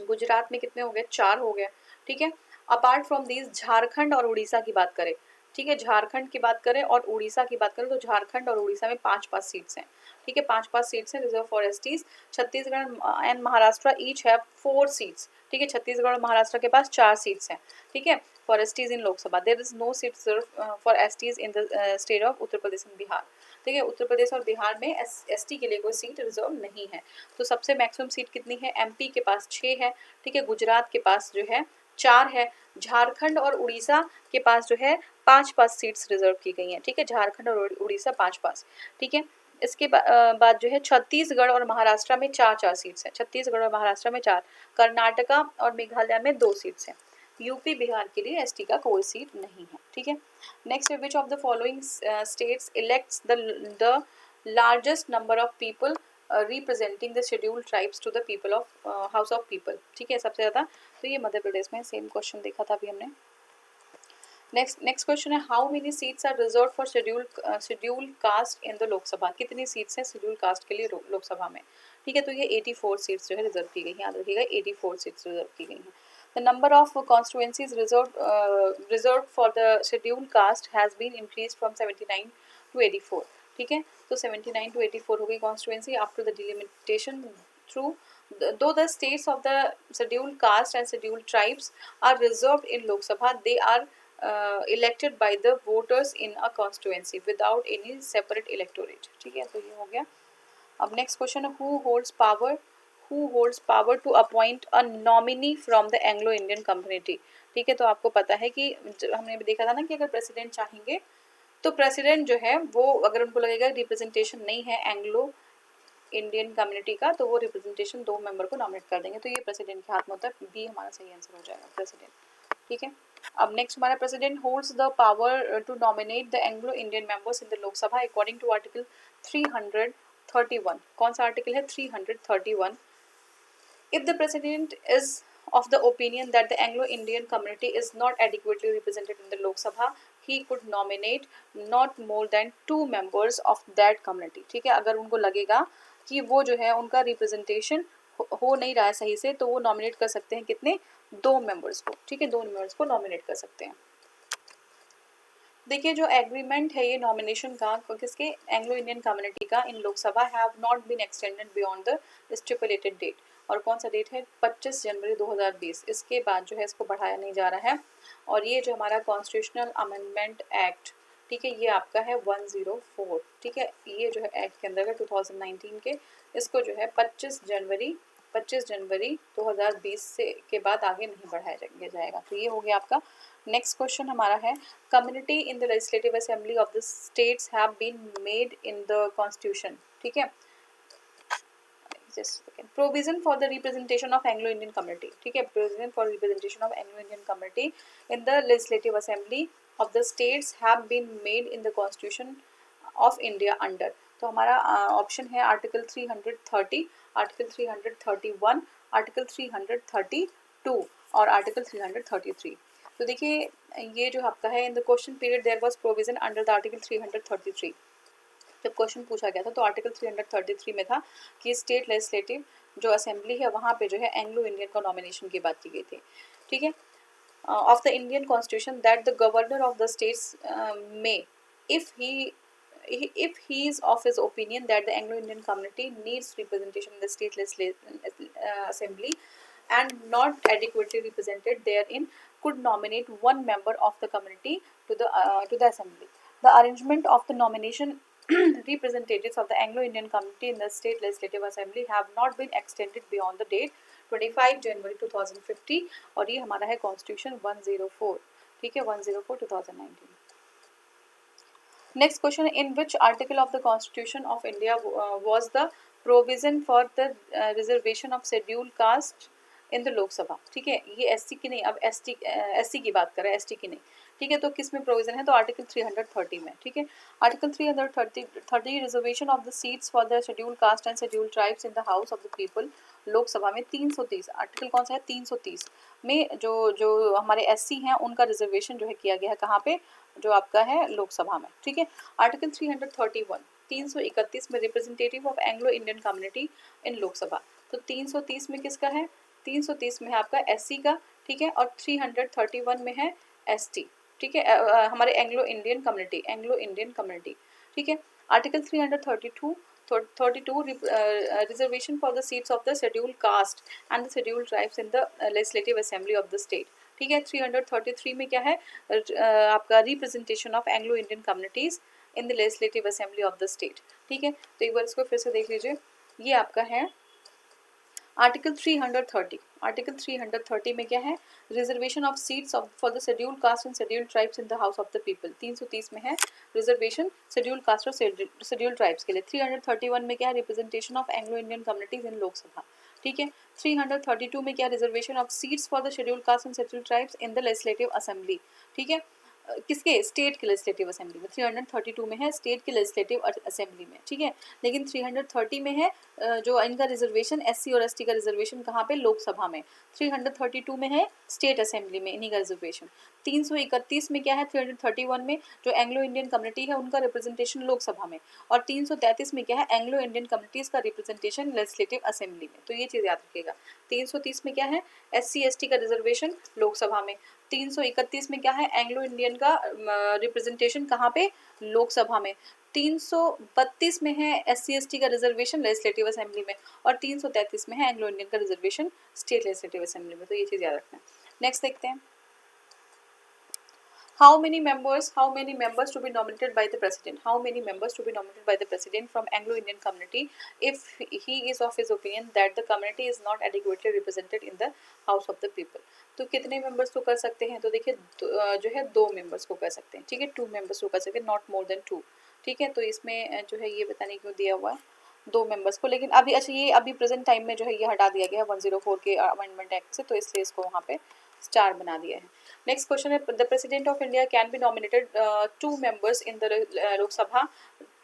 गुजरात में कितने हो गए, 4 हो गए, ठीक है। अपार्ट फ्रॉम दीज झारखंड और उड़ीसा की बात करें, ठीक है, झारखंड की बात करें और उड़ीसा की बात करें तो झारखंड और उड़ीसा में 5-5 सीट्स हैं, ठीक है, 5-5 सीट्स हैं reserve for STs. Chhattisgarh and Maharashtra each have 4 seats, ठीक है, छत्तीसगढ़ और महाराष्ट्र के पास 4 सीट्स हैं, ठीक है, for STs in Lok Sabha. There is no seat reserve for STs in the state of Uttar Pradesh and Bihar, ठीक है, उत्तर प्रदेश और बिहार में एसटी के लिए कोई सीट रिजर्व नहीं है। तो सबसे मैक्सिमम सीट कितनी है, एमपी के पास 6 है, ठीक है, गुजरात के पास जो है 4 है, झारखंड और उड़ीसा के पास जो है 5-5 सीट्स रिजर्व की गई हैं, ठीक है, झारखंड और उड़ीसा 5-5, ठीक है। इसके बाद जो है छत्तीसगढ़ और महाराष्ट्र में 4-4 सीट्स हैं, छत्तीसगढ़ और महाराष्ट्र में 4, कर्नाटका और मेघालय में 2 सीट्स हैं, यूपी बिहार के लिए एसटी का कोई सीट नहीं है, ठीक है। Next, which of the following states elects the largest number of people representing the scheduled tribes to the people of house of people, ठीक है, सबसे ज़्यादा, तो ये मध्य प्रदेश में, सेम क्वेश्चन देखा था अभी हमने। नेक्स्ट क्वेश्चन है, how many seats are reserve for scheduled caste in the Lok Sabha, कितनी सीट्स हैं शेड्यूल्ड कास्ट के लिए लोकसभा में, ठीक है, तो ये 84 सीट्स जो है रिजर्व की गई हैं, याद रखिएगा 84 सीट्स रिजर्व की गई हैं। The number of constituencies reserved for the scheduled caste has been increased from 79 to 84, ठीक है, तो 79 to 84 हो गई constituency after the delimitation through though the states of the scheduled caste and scheduled tribes are reserved in Lok Sabha, they are elected by the voters in a constituency without any separate electorate, ठीक है, तो ये हो गया। अब next question है, who holds power to appoint a nominee from the Anglo Indian community, ठीक है, तो आपको पता है कि हमने भी देखा था ना कि अगर प्रेसिडेंट चाहेंगे तो प्रेसिडेंट जो है वो अगर उनको लगेगा रिप्रेजेंटेशन नहीं है एंग्लो इंडियन कम्युनिटी का तो वो रिप्रेजेंटेशन 2 मेंबर को नॉमिनेट कर देंगे, तो ये प्रेसिडेंट के हाथ में होता है, बी हमारा सही आंसर हो जाएगा, प्रेसिडेंट, ठीक है। अब नेक्स्ट हमारा, president holds the power to nominate the Anglo Indian members in the Lok Sabha according to article 331, कौन सा आर्टिकल है, 331। If the president is of the opinion that the Anglo-Indian community is not adequately represented in the Lok Sabha, he could nominate not more than 2 members of that community, ठीक है, अगर उनको लगेगा कि वो जो है उनका रिप्रेजेंटेशन हो नहीं रहा है सही से तो वो नॉमिनेट कर सकते हैं कितने, 2 मेंबर्स को, ठीक है, 2 मेंबर्स को नॉमिनेट कर सकते हैं। देखिए जो एग्रीमेंट है ये नॉमिनेशन का किसके, एंग्लो इंडियन कम्युनिटी का in Lok Sabha have not been extended beyond the stipulated date, और कौन सा डेट है, 25 जनवरी 2020, इसके बाद जो है इसको बढ़ाया नहीं जा रहा है। और ये जो हमारा कॉन्स्टिट्यूशनल अमेंडमेंट एक्ट, ठीक है, ये आपका है 104, ठीक है, ये जो है एक्ट के अंदर 2019 के, इसको जो है 25 जनवरी 2020 से के बाद आगे नहीं बढ़ाया जाएगा, तो ये हो गया आपका। नेक्स्ट क्वेश्चन हमारा है, community in the legislative assembly of the states have been made in the constitution, ठीक है, provision for the representation of Anglo Indian community, ठीक है, provision for representation of Anglo Indian community in the legislative assembly of the states have been made in the constitution of India under, तो हमारा option है article 330, article 331, article 332 और article 333। तो देखिए ये जो आपका है, in the question period there was provision under the article 333। जब क्वेश्चन पूछा गया था तो आर्टिकल 333 में था कि स्टेट लेजिस्लेटिव जो असेंबली है वहाँ पे जो है एंग्लो इंडियन का नॉमिनेशन की बात की गई थी, ठीक है। Of the Indian constitution that the governor of the states में if he is of his opinion that the Anglo-Indian community needs representation in the state assembly and not adequately represented therein, could nominate one member of the community to the assembly. The arrangement of the nomination representatives of the Anglo-Indian community in the state legislative assembly have not been extended beyond the date 25 जनवरी 2050 और ये हमारा है constitution 104, ठीक है, 104 2019। Next question, in which article of the Constitution of India was the provision for the reservation of scheduled caste in the लोक सभा, ठीक है। ये एससी की नहीं, अब एसटी की बात कर रहे हैं, एसटी की नहीं, ठीक है। तो किस में प्रोविजन है, तो आर्टिकल 330 में, ठीक है। Article 330 reservation of the seats for the schedule caste and schedule tribes in the house of the people Lok Sabha में 330, आर्टिकल कौन सा है, 330 में जो हमारे एससी हैं उनका रिजर्वेशन जो है किया गया है कहाँ पे, जो आपका है लोकसभा में, ठीक है। आर्टिकल 331 331 में representative of Anglo Indian community in Lok Sabha, तो 330 में किसका है, 330 में है आपका एससी का, ठीक है, और 331 में है एसटी, ठीक है, हमारे एंग्लो इंडियन कम्युनिटी, ठीक है। Article 332 reservation for the seats of the schedule caste and the schedule tribes in the legislative assembly of the state, ठीक है। 333 में क्या है, आपका representation of Anglo Indian communities in the legislative assembly of the state, ठीक है। तो एक बार इसको फिर से देख लीजिए, ये आपका है आर्टिकल 330। आर्टिकल 330 में क्या है, reservation of seats for the schedule caste and schedule tribes in the house of the people, 330 में है रिजर्वेशन शेड्यूल कास्ट और शेड्यूल ट्राइब्स के लिए। 331 में क्या है, representation of Anglo Indian communities in Lok Sabha, ठीक है। 332 में क्या, reservation of seats for the schedule caste and schedule tribes in the legislative assembly, ठीक है, किसके, स्टेट के लेजिस्लेटिव असेंबली में। 332 में है स्टेट के लेजिस्लेटिव असेंबली में, ठीक है। लेकिन 330 में है जो इनका रिजर्वेशन एससी और एसटी का रिजर्वेशन कहाँ पे, लोकसभा में। 332 में है स्टेट असेंबली में इन्हीं का रिजर्वेशन। 331 में क्या है, 331 में जो एंग्लो इंडियन कम्युनिटी है उनका रिप्रेजेंटेशन लोकसभा में, और 333 में क्या है, एंग्लो इंडियन कम्युनिटीज का रिप्रेजेंटेशन लेजिस्लेटिव असेंबली में। तो ये चीज़ याद रखिएगा। 330 में क्या है, एससी एसटी का रिजर्वेशन लोकसभा में। 331 में क्या है, एंग्लो इंडियन का रिप्रेजेंटेशन कहाँ पे, लोकसभा में। 332 में है एससी एसटी का रिजर्वेशन लेजिस्लेटिव असेंबली में, और 333 में है एंग्लो इंडियन का रिजर्वेशन स्टेट लेजिस्लेटिव असेंबली में। तो ये चीज़ याद रखना है। नेक्स्ट देखते हैं, how many members to be nominated by the president, how many members to be nominated by the president from Anglo-Indian community if he is of his opinion that the community is not adequately represented in the house of the people। तो कितने members को कर सकते हैं, तो देखिए जो है 2 मेंबर्स को कर सकते हैं, ठीक है, 2 मेंबर्स को कर सकते हैं, नॉट मोर देन 2, ठीक है। तो इसमें जो है ये बताने क्यों दिया हुआ है 2 मेंबर्स को, लेकिन अभी अच्छा ये अभी प्रेजेंट टाइम में जो है ये हटा दिया गया है 104 के अमेंडमेंट एक्ट से, तो इसलिए इसको वहाँ पे स्टार बना दिया है। नेक्स्ट क्वेश्चन है, the president of India can be nominated 2 members in the Lok Sabha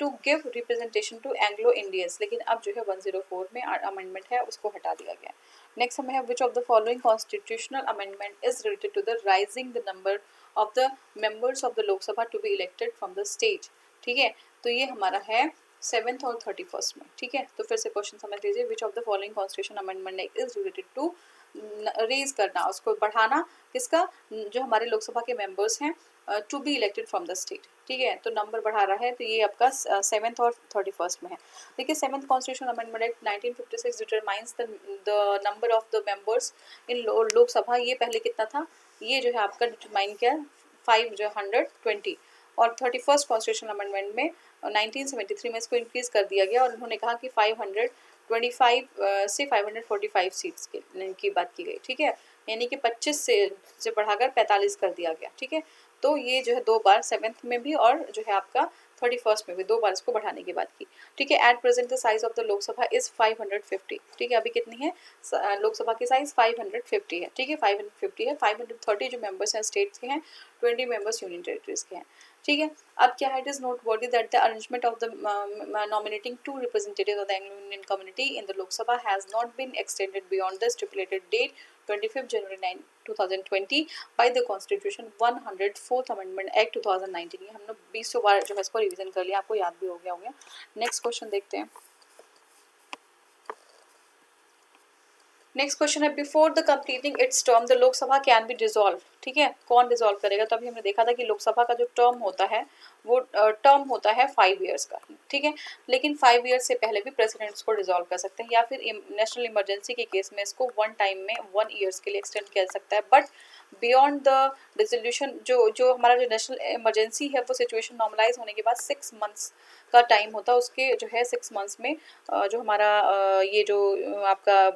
to give representation to Anglo Indians, लेकिन अब जो है 104 में अमेंडमेंट है उसको हटा दिया गया। नेक्स्ट हमें है, which of the following constitutional amendment is related to the rising the number of the members of the Lok Sabha to be elected from the state, ठीक है। तो ये हमारा है 7th और 31st में, ठीक है। तो फिर से क्वेश्चन समझ लीजिए, which of the following constitution amendment is related to raise करना, उसको बढ़ाना, किसका, जो हमारे लोकसभा के मेंबर्स हैं to be elected from the state, ठीक है। तो नंबर बढ़ा रहा है, तो ये आपका 7th और 31st में है। देखिए 7th constitution amendment act 1956 determines the number of the members in Lok Sabha, ये पहले कितना था, ये जो है आपका डिटरमाइन किया 520, और 31st कॉन्स्टिट्यूशन अमेंडमेंट में 1973 में इसको इंक्रीज कर दिया गया, और उन्होंने कहा कि 525 से 545 सीट्स की बात की गई, ठीक है, यानी कि 25 से बढ़ाकर 45 कर दिया गया, ठीक है। तो ये जो है 2 बार 7th में भी और जो है आपका 31st में भी 2 बार इसको बढ़ाने की बात की, ठीक है। At present the size of the Lok Sabha is 550, ठीक है, अभी कितनी है लोकसभा की साइज 550 है, ठीक है, 550 है। 530 जो मेंबर्स हैं स्टेट्स के हैं, 20 मेंबर्स यूनियन टेरिटरीज के हैं, ठीक है। अब क्या है, it is noteworthy that the arrangement of the nominating 2 representatives of the Anglo Indian community in the Lok Sabha has not been extended beyond the stipulated date 25 January 2020 by the constitution 104th amendment act 2019। ये हमने 20 बार जो है इसको revision कर लिया, आपको याद भी हो गया होगा। नेक्स्ट क्वेश्चन देखते हैं। नेक्स्ट क्वेश्चन है before the completing it's term the Lok Sabha can be dissolve. ठीक है, कौन डिसॉल्व करेगा? तो अभी हमने देखा था कि लोकसभा का जो टर्म होता है वो टर्म होता है 5 ईयर्स का। ठीक है, लेकिन 5 ईयर्स से पहले भी प्रेसिडेंट्स को डिसॉल्व कर सकते हैं, या फिर नेशनल इमरजेंसी के केस में इसको 1 टाइम में 1 ईयर्स के लिए एक्सटेंड किया जा सकता है। बट बियॉन्ड द डिसोल्यूशन, जो हमारा जो नेशनल इमरजेंसी है वो सिचुएशन नॉर्मलाइज होने के बाद 6 मंथ्स का टाइम होता है। उसके जो है 6 मंथ्स में जो हमारा ये जो आपका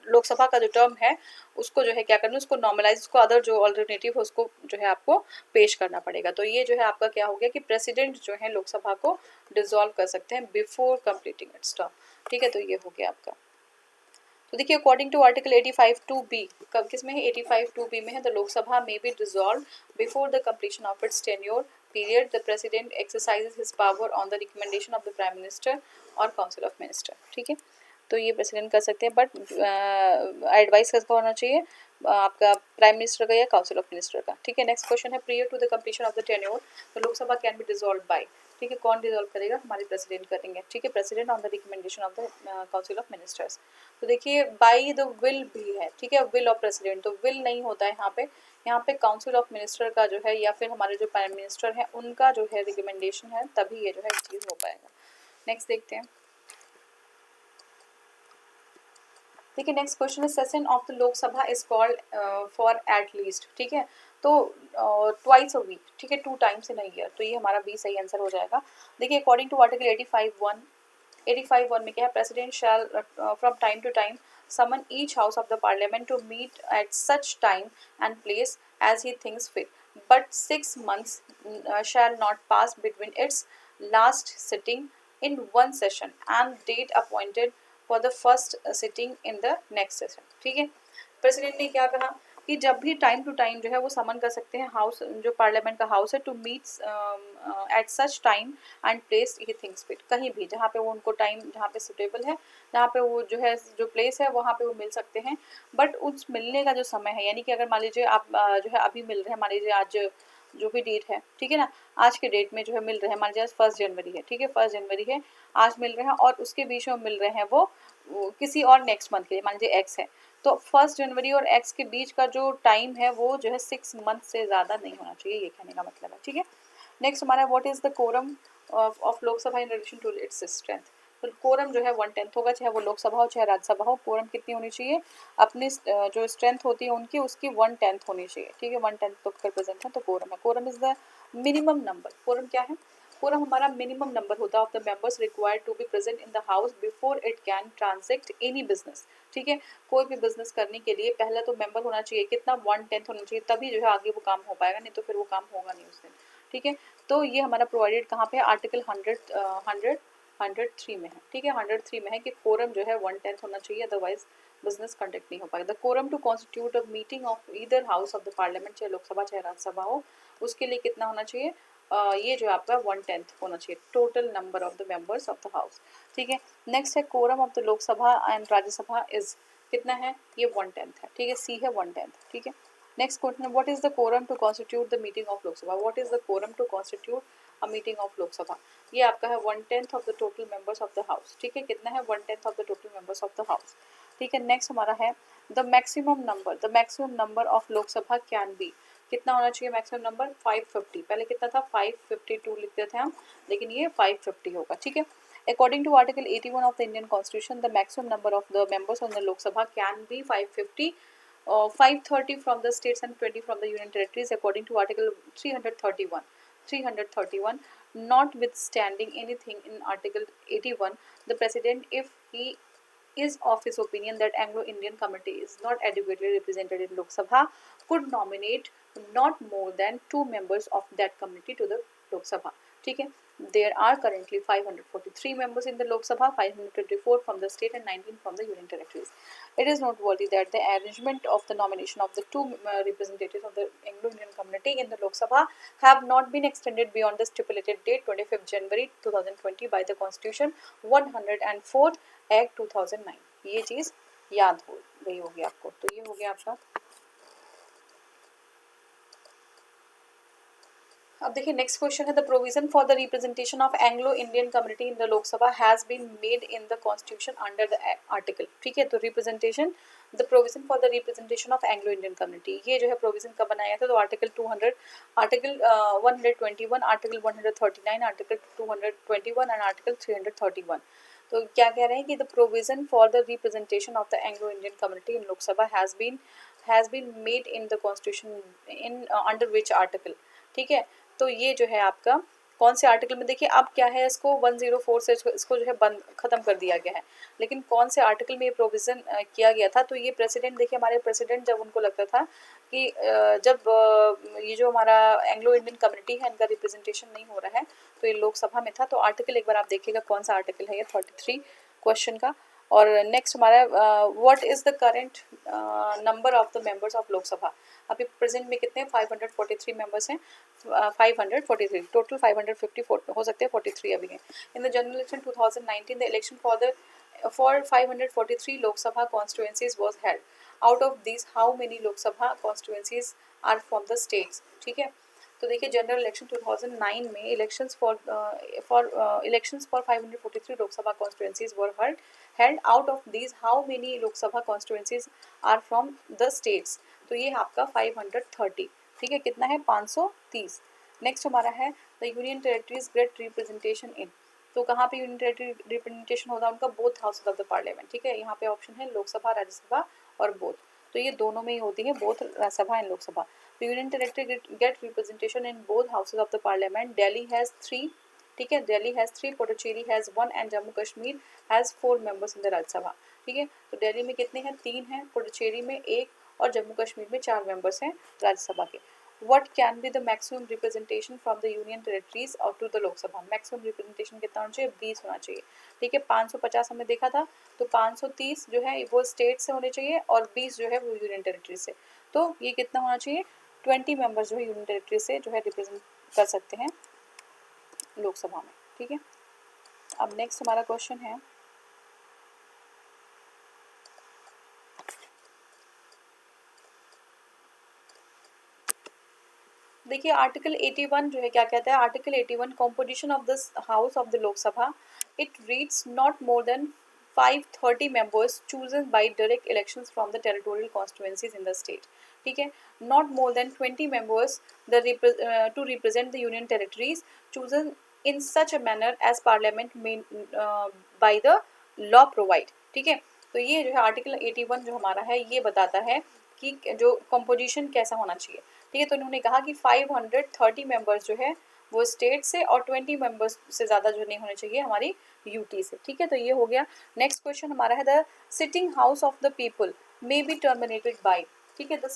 लोकसभा का जो टर्म है उसको जो है क्या करना है, उसको नॉर्मलाइज, उसको अदर जो ऑल्टरनेटिव है उसको जो है आपको पेश करना पड़ेगा। तो ये जो है आपका क्या हो गया कि प्रेसिडेंट जो है लोकसभा को डिसॉल्व कर सकते हैं बिफोर कंप्लीटिंग इट्स टर्म। ठीक है, तो ये हो गया आपका। तो देखिए अकॉर्डिंग टू आर्टिकल 85(2)(b), किस में है? 85(2)(b) में है the Lok Sabha may be dissolve before the completion of its tenure period. The president exercises his power on the recommendation of the prime minister और काउंसिल ऑफ मिनिस्टर। ठीक है, तो ये प्रेसिडेंट कर सकते हैं, बट एडवाइस किसका होना चाहिए? आपका प्राइम मिनिस्टर का या काउंसिल ऑफ मिनिस्टर का। ठीक है, नेक्स्ट क्वेश्चन है prior to the completion of the tenure the Lok Sabha can be dissolve by. ठीक है, कौन डिसॉल्व करेगा? हमारे प्रेसिडेंट करेंगे। ठीक है, president on the recommendation of the council of ministers. तो देखिए बाई द विल भी है। ठीक है, विल ऑफ प्रेसिडेंट, तो विल नहीं होता है यहाँ पे काउंसिल ऑफ मिनिस्टर का जो है या फिर हमारे जो प्राइम मिनिस्टर है उनका जो है रिकमेंडेशन है, तभी ये जो है चीज हो पाएगा। नेक्स्ट देखते हैं। देखिए नेक्स्ट क्वेश्चन है session of the Lok Sabha is called for at least. ठीक है, तो ट्वाइस अ वीक। ठीक है, 2 टाइम्स इन अ ईयर, तो ये हमारा बी सही आंसर हो जाएगा। देखिए अकॉर्डिंग टू आर्टिकल 85(1) क्या है? President shall from time to time summon each house of the parliament to meet at such time and place as he thinks fit, but 6 months shall not pass between its last sitting in one session and date appointed for the first sitting in the next session। ठीक है, president ने क्या कहा कि जब भी time to time जो है वो समन कर सकते हैं हाउस, जो पार्लियामेंट का हाउस है, to meet at such time and place he thinks fit, कहीं भी जहाँ पे वो उनको टाइम जहाँ पे सुटेबल है, जहाँ पे वो जो है जो प्लेस है वहाँ पे वो मिल सकते हैं। बट उस मिलने का जो समय है, यानी कि अगर मान लीजिए आप जो है अभी मिल रहे हैं, मान लीजिए आज जो भी डेट है, ठीक है ना, आज के डेट में जो है मिल रहे हैं, मान लीजिए आज 1 जनवरी है। ठीक है, 1 जनवरी है, आज मिल रहे हैं और उसके बीच में मिल रहे हैं वो किसी और नेक्स्ट मंथ के लिए, मान लीजिए एक्स है, तो 1 जनवरी और एक्स के बीच का जो टाइम है वो जो है 6 मंथ से ज़्यादा नहीं होना चाहिए, ये कहने का मतलब है। ठीक है, नेक्स्ट हमारा what is the quorum of Lok Sabha in relation to its strength. तो कोरम जो है 1/10 होगा, चाहे वो लोकसभा हो चाहे राज्यसभा हो। कोरम कितनी होनी चाहिए? अपनी जो स्ट्रेंथ होती है उनकी, उसकी 1/10 होनी चाहिए। ठीक है, 1/10 तो रिप्रेजेंट है, तो कोरम है। Quorum is the minimum number. Quorum क्या है? कोरम हमारा मिनिमम नंबर होता है of the members required to be present in the house before it can transact any business. ठीक है, कोई भी बिजनेस करने के लिए पहला तो मेंबर होना चाहिए, कितना? 1/10 होना चाहिए, तभी जो है आगे वो काम हो पाएगा, नहीं तो फिर वो काम होगा नहीं उस दिन। ठीक है, तो ये हमारा प्रोवाइडेड कहाँ पे है? आर्टिकल 103 में है। ठीक है, 103 में है कि कोरम जो है 1/10 होना चाहिए, अदरवाइज बिजनेस कंडक्ट नहीं हो पाएगा। The quorum to constitute a meeting of either house of the parliament, चाहे लोकसभा चाहे राज्यसभा हो, उसके लिए कितना होना चाहिए? ये जो आपका 1/10 होना चाहिए, total number of the members of the house. ठीक है, नेक्स्ट है quorum of the Lok Sabha and Rajya Sabha is कितना है? ये 1/10 है। ठीक है, सी है 1/10। ठीक है, नेक्स्ट क्वेश्चन है what is the quorum to constitute the meeting of Lok Sabha. What is the quorum to constitute a meeting of Lok Sabha? ये आपका है 1/10 of the total members of the house. ठीक है, कितना है? 1/10 of the total members of the house. ठीक है, next हमारा है the maximum number of Lok Sabha can be. कितना होना चाहिए मैक्सिमम नंबर? 550। पहले कितना था? 552 लिखते थे हम, लेकिन ये 550 होगा। ठीक है, according to article 81 of the Indian constitution the maximum number of the members on the Lok Sabha can be 550, 530 from the states and 20 from the union territories according to article 331, notwithstanding anything in article 81, the president, if he is of his opinion that Anglo-Indian community is not adequately represented in Lok Sabha, could nominate not more than 2 members of that community to the Lok Sabha. ठीक है, there are currently 543 members in the Lok Sabha, 524 from the state and 19 from the union territories. It is noteworthy that the arrangement of the nomination of the 2 representatives of the Anglo-Indian community in the Lok Sabha have not been extended beyond the stipulated date 25th January 2020 by the Constitution 104 Act 2009। ये चीज़ याद हो गई होगी आपको। तो ये हो गया आपका। अब देखिए नेक्स्ट क्वेश्चन है, the provision for the representation of Anglo Indian community in the Lok Sabha has been made in the constitution under the article. ठीक है, तो representation, the provision for the representation of Anglo Indian community, ये जो है provision कब बनाया था, तो article 200, article 121, article 139, article 221 and article 331। तो क्या कह रहे हैं कि the provision for the representation of the Anglo Indian community in Lok Sabha has been made in the constitution in under which article. ठीक है, तो ये जो है आपका कौन से आर्टिकल में, देखिए अब क्या है, इसको 104 से इसको जो है बंद खत्म कर दिया गया है, लेकिन कौन से आर्टिकल में ये प्रोविज़न किया गया था, तो ये प्रेसिडेंट, देखिए हमारे प्रेसिडेंट जब उनको लगता था कि जब ये जो हमारा एंग्लो इंडियन कम्युनिटी है इनका रिप्रेजेंटेशन नहीं हो रहा है, तो ये लोकसभा में था, तो आर्टिकल एक बार आप देखिएगा कौन सा आर्टिकल है, ये 33 क्वेश्चन का। और नेक्स्ट हमारा what is the current number of the members of Lok Sabha, अभी प्रेजेंट में कितने हैं, 543 मेंबर्स हैं, 543 टोटल, 554 हो सकते हैं, 43 अभी हैं। In the general election 2019 the election for 543 Lok Sabha constituencies was held, out of this how many Lok Sabha constituencies are from the states. ठीक है, तो देखिए जनरल इलेक्शन 2009 में elections for 543 Lok Sabha constituencies were held, out of these how many Lok Sabha constituencies are from the states, तो ये आपका 530। ठीक है, कितना है, 530। नेक्स्ट हमारा है the union territories get representation in, तो कहाँ पे यूनियन टेरेटरी रिप्रेजेंटेशन होता है उनका, both houses of the parliament. ठीक है, यहाँ पे ऑप्शन है लोकसभा, राज्यसभा और बोथ, तो ये दोनों में ही होती है, बोथ राज्यसभा एंड लोकसभा। तो union territory get representation in both houses of the parliament. Delhi has 3, ठीक है, Delhi has 3, Puducherry has 1 and Jammu Kashmir has 4 members in the Rajya Sabha. ठीक है, तो दिल्ली में कितने हैं, 3 हैं, पुडुचेरी में 1 और जम्मू कश्मीर में 4 मेंबर्स हैं राज्यसभा के। What can be the maximum representation from the union territories और to the Lok Sabha, maximum representation कितना होना चाहिए, 20 होना चाहिए। ठीक है, 550 हमने देखा था, तो 530 जो है वो स्टेट से होने चाहिए और 20 जो है वो यूनियन टेरिटरी से, तो ये कितना होना चाहिए, 20 मेंबर्स जो है यूनियन टेरिटरी से जो है रिप्रेजेंट कर सकते हैं लोकसभा में। ठीक है, अब नेक्स्ट हमारा क्वेश्चन है, देखिए आर्टिकल 81 जो है क्या कहता है, article 81 composition of this house of the Lok Sabha, it reads not more than 530 members chosen by direct elections from the territorial constituencies in the state. ठीक है, not more than 20 members to represent the union territories chosen in such a manner as parliament में by the law provide. ठीक है, तो ये जो है article 81 जो हमारा है ये बताता है कि जो कंपोजिशन कैसा होना चाहिए। ठीक है, तो उन्होंने कहा कि 530 मेंबर्स जो है वो स्टेट से और 20 मेंबर्स से ज़्यादा जो नहीं होने चाहिए हमारी यूटी से। ठीक है, तो ये हो गया। नेक्स्ट क्वेश्चन हमारा है, the sitting house of the people may be terminated bye. ठीक है, the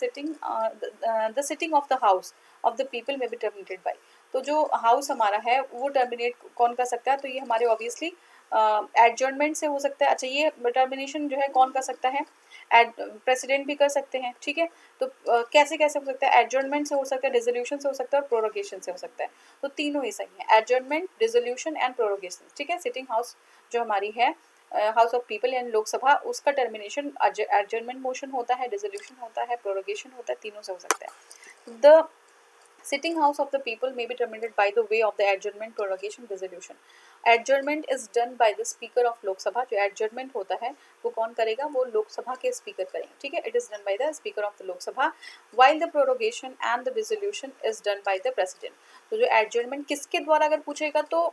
sitting of the house of the people may be terminated bye, तो जो हाउस हमारा है वो टर्मिनेट कौन कर सकता है, तो ये हमारे ऑब्वियसली एडजर्नमेंट से हो सकता है। अच्छा, ये टर्मिनेशन जो है कौन कर सकता है, प्रेसिडेंट भी कर सकते हैं। ठीक है, तो कैसे कैसे हो सकता है, एडजर्नमेंट से हो सकता है, डिसोल्यूशन से हो सकता है और प्रोरोगेशन से हो सकता है, तो तीनों ही सही है, एडजर्नमेंट, डिसोल्यूशन एंड प्रोरोगेशन। ठीक है, सिटिंग हाउस जो हमारी है हाउस ऑफ पीपल यानी लोकसभा, उसका टर्मिनेशन एडजर्नमेंट मोशन होता है, डिसोल्यूशन होता है, प्रोरोगेशन होता है, तीनों से हो सकता है। The Sitting House of the People may be terminated by the way of the adjournment, prorogation, dissolution. Adjournment is done by the Speaker of Lok Sabha. जो adjournment होता है वो कौन करेगा, वो लोकसभा के स्पीकर करेंगे। ठीक है, it is done by the Speaker of the Lok Sabha, while the prorogation and the dissolution is done by the President. तो जो adjournment किसके द्वारा अगर पूछेगा तो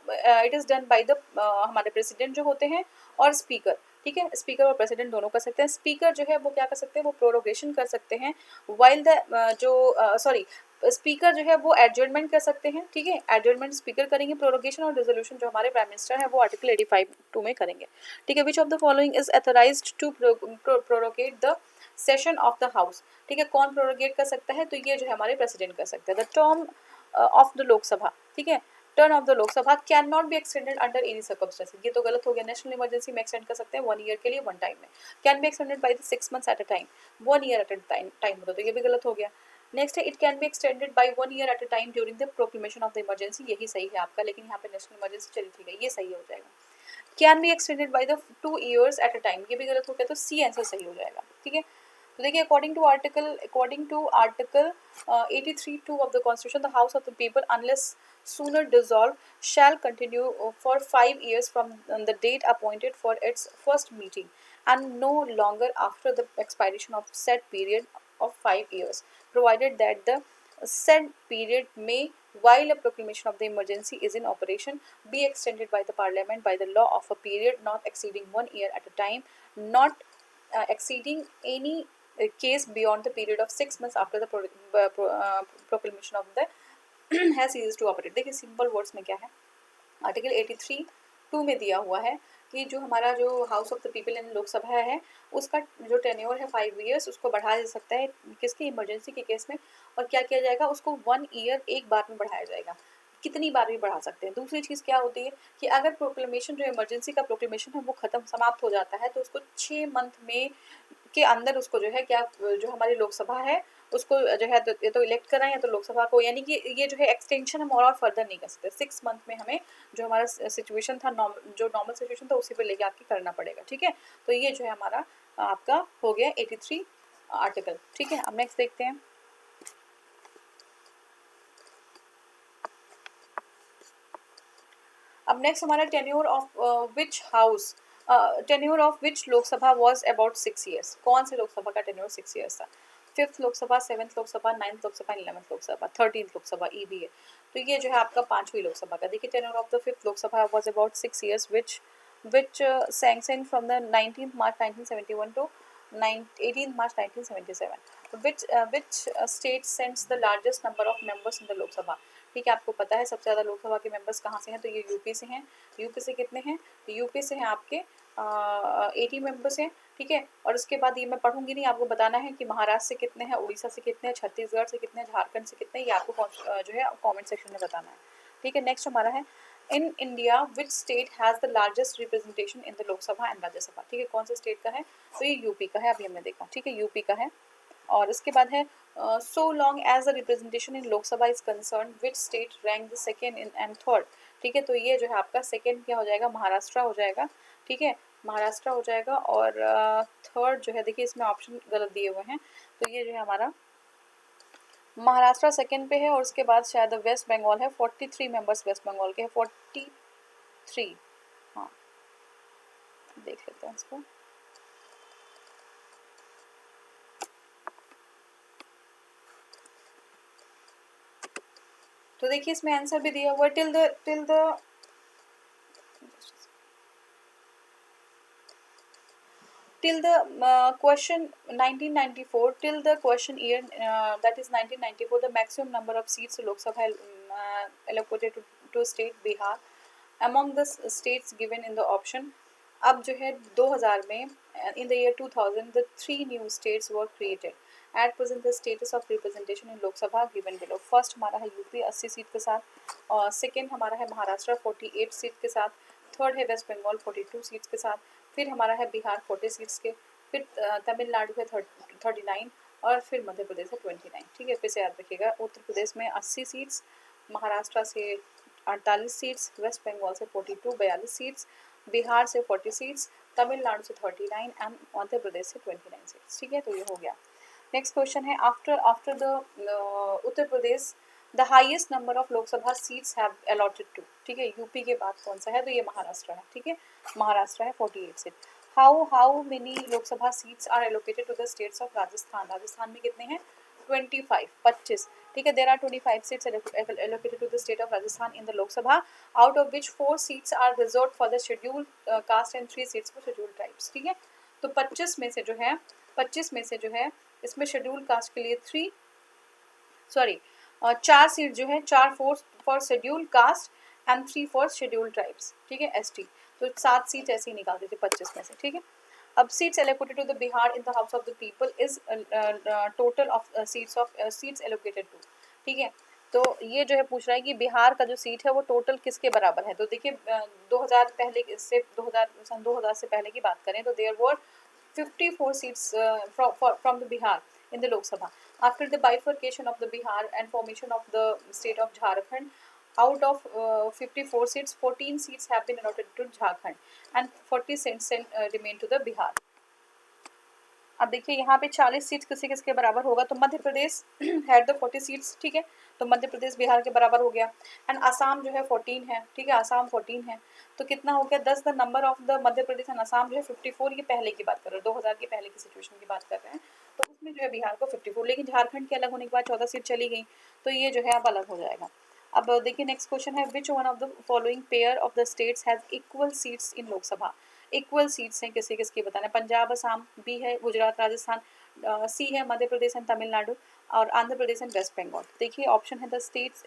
it is done by the हमारे प्रेसिडेंट जो होते हैं और स्पीकर। ठीक है, स्पीकर और प्रेसिडेंट दोनों कर सकते हैं। स्पीकर जो है वो क्या कर सकते हैं, वो प्रोरोगेशन कर सकते हैं, वाइल द स्पीकर जो है वो एडजर्नमेंट कर सकते हैं। ठीक है, एडजर्नमेंट स्पीकर करेंगे, प्रोरोगेशन और रिजोल्यूशन जो हमारे प्राइम मिनिस्टर है वो आर्टिकल 85(2) में करेंगे। ठीक है, which of the following is authorised to prorogate the session of the house. ठीक है, कौन प्रोरोगेट कर सकता है, तो ये जो है हमारे प्रेसिडेंट कर सकते हैं। The term of the Lok Sabha, ठीक है, turn off the Lok Sabha can not be extended under any circumstances, ये तो गलत हो गया। नेशनल इमरजेंसी में एक्सटेंड कर सकते हैं 1 ईयर के लिए, 1 टाइम में। Can be extended by the 6 months at a time, 1 year at a time होता, तो ये भी गलत हो गया। नेक्स्ट है, it can be extended by 1 year at a time during the proclamation of the emergency, यही सही है आपका, लेकिन यहाँ पे नेशनल इमरजेंसी चली थी गई, ये सही हो जाएगा। Can be extended by the 2 years at a time, ये भी गलत हो गया, तो सी आंसर सही हो जाएगा, ठीक है। तो देखिए according to article 83(2) of the constitution, the house of the people unless sooner dissolved shall continue for 5 years from the date appointed for its first meeting and no longer after the expiration of said period of 5 years, provided that the said period may, while a proclamation of the emergency is in operation, be extended by the parliament by the law of a period not exceeding 1 year at a time, not exceeding any case beyond the period of 6 months after the proclamation of the has ceased to operate। देखिए simple words में क्या है, article 83(2) में दिया हुआ है कि जो हमारा जो house of the people in Lok Sabha है उसका जो टेन्योर है 5 years, उसको बढ़ाया जा सकता है किसकी, इमरजेंसी के केस में, और क्या किया जाएगा, उसको 1 year एक बार में बढ़ाया जाएगा, कितनी बार भी बढ़ा सकते हैं। दूसरी चीज़ क्या होती है कि अगर प्रोक्लेमेशन, जो इमरजेंसी का प्रोक्लेमेशन है वो खत्म समाप्त हो जाता है, तो उसको 6 मंथ में के अंदर उसको जो है क्या, जो हमारी लोकसभा है उसको जो है तो या तो इलेक्ट कराएं या तो लोकसभा को, यानी कि ये जो है एक्सटेंशन हम और फर्दर नहीं कर सकते। 6 मंथ में हमें जो हमारा सिचुएशन था, जो नॉर्मल सिचुएशन था उसी पे लेके आपके करना पड़ेगा, ठीक है। तो ये जो है हमारा आपका हो गया 83 आर्टिकल, ठीक है। अब नेक्स्ट देखते हैं। अब नेक्स्ट हमारा tenure of which house, tenure of which Lok Sabha was about 6 years, कौन से लोकसभा का टेन्योर 6 years था, 5th Lok Sabha, 7th Lok Sabha, 9th Lok Sabha, 11th Lok Sabha, 13th Lok Sabha, ई भी है। तो ये जो है आपका 5वीं लोकसभा का। देखिए tenure of the 5th Lok Sabha was about 6 years which sanctioned from the 19th March 1971 to 18th March 1977, which state sends the largest number of members in the Lok Sabha। ठीक है, आपको पता है सबसे ज़्यादा लोकसभा के मेंबर्स कहाँ से हैं, तो ये यूपी से हैं। यूपी से कितने हैं, तो यूपी से हैं आपके 80 मेंबर्स हैं, ठीक है। और उसके बाद ये मैं पढ़ूंगी नहीं, आपको बताना है कि महाराष्ट्र से कितने हैं, उड़ीसा से कितने हैं, छत्तीसगढ़ से कितने हैं, झारखंड से कितने हैं, ये आपको जो है कमेंट सेक्शन में बताना है, ठीक है। नेक्स्ट हमारा है in India which state has the largest representation in the Lok Sabha and Rajya Sabha, ठीक है। कौन से स्टेट का है, तो ये यूपी का है, अभी हमने देखा, ठीक है, यूपी का है। और इसके बाद है so long as the representation in Lok Sabha is concern which state rank the second in and third, ठीक है। तो ये जो है आपका सेकेंड क्या हो जाएगा, महाराष्ट्र हो जाएगा, ठीक है, महाराष्ट्र हो जाएगा। और थर्ड जो है, देखिए इसमें ऑप्शन गलत दिए हुए हैं, तो ये जो है हमारा महाराष्ट्र सेकेंड पे है। और उसके बाद शायद वेस्ट बंगाल है, 43 मेंबर्स वेस्ट बंगाल के हैं, 43, हाँ देख लेते हैं इसको। तो देखिए इसमें आंसर भी दिया हुआ है till the question 1994, till the question year that is 1994, the maximum number of seats Lok Sabha allocated to state Bihar among the states given in the option। अब जो है 2000 में in the year 2000 the 3 new states were created at present the status of representation in Lok Sabha given below। First हमारा है UP 80 seat के साथ, और second हमारा है महाराष्ट्र 48 सीट के साथ, थर्ड है वेस्ट बंगाल 42 सीट्स के साथ, फिर हमारा है बिहार 40 सीट्स के, फिर तमिलनाडु है 39, और फिर मध्य प्रदेश है 29, ठीक है। फिर से याद रखिएगा, उत्तर प्रदेश में 80 सीट्स, महाराष्ट्र से 48 सीट्स, वेस्ट बंगाल से 42 सीट्स, बिहार से 40 सीट्स, तमिलनाडु से 39 एंड मध्य प्रदेश से 29 सीट्स, ठीक है। तो ये हो गया। नेक्स्ट क्वेश्चन है after the Uttar Pradesh the highest number of Lok Sabha seats have allotted to, ठीक है। यूपी के बाद कौन सा है, तो ये महाराष्ट्र है, ठीक है, महाराष्ट्र है 48 seat. How many Lok Sabha seats are allocated to the states of Rajasthan, Rajasthan में कितने हैं, 25, ठीक है। There are 25 seats allocated to the state of Rajasthan in the Lok Sabha, out of which 4 seats are reserved for the scheduled caste and 3 seats for scheduled tribes, ठीक है। तो 25 में से जो है इसमें शेड्यूल कास्ट के लिए 4 सीट जो है, 4 for schedule caste and 3 for schedule tribes, ठीक है, एसटी। तो 7 सीट ऐसे ही निकालते थे 25 में से, ठीक है। अब seats allocated to the Bihar in the house of the people is total of seats allocated to, ठीक है। तो ये जो है पूछ रहा है कि बिहार का जो सीट है वो टोटल किसके बराबर है। तो देखिए 2000 पहले से 2000 से पहले की बात करें तो there were 54 seats from the Bihar in the Lok Sabha. After the bifurcation of the Bihar and formation of the state of Jharkhand, Out of 54 seats, 14 seats have been allotted to Jharkhand and 40 seats remain to the Bihar. अब देखिए यहाँ पे 40 seats किसी किसके बराबर होगा, तो Madhya Pradesh had the 40 seats, ठीक है, तो मध्य प्रदेश बिहार के बराबर हो गया। एंड असम जो है 14 है, ठीक है, असम 14 है, तो कितना हो गया 10। The number of the Madhya Pradesh and Assam जो है 54, ये पहले की बात कर रहे हैं, 2000 के पहले की सिचुएशन की बात कर रहे हैं, तो उसमें जो है बिहार को 54, लेकिन झारखंड के अलग होने के बाद 14 सीट चली गई, तो ये जो है अब अलग हो जाएगा। अब देखिए नेक्स्ट क्वेश्चन है, which one of the following pair of the states has equal seats in Lok Sabha. Equal seats हैं किसी किसकी बताना है, पंजाब असम, बी है गुजरात राजस्थान, सी है मध्य प्रदेश एंड तमिलनाडु, और आंध्र प्रदेश एंड वेस्ट बंगाल। देखिए ऑप्शन है the states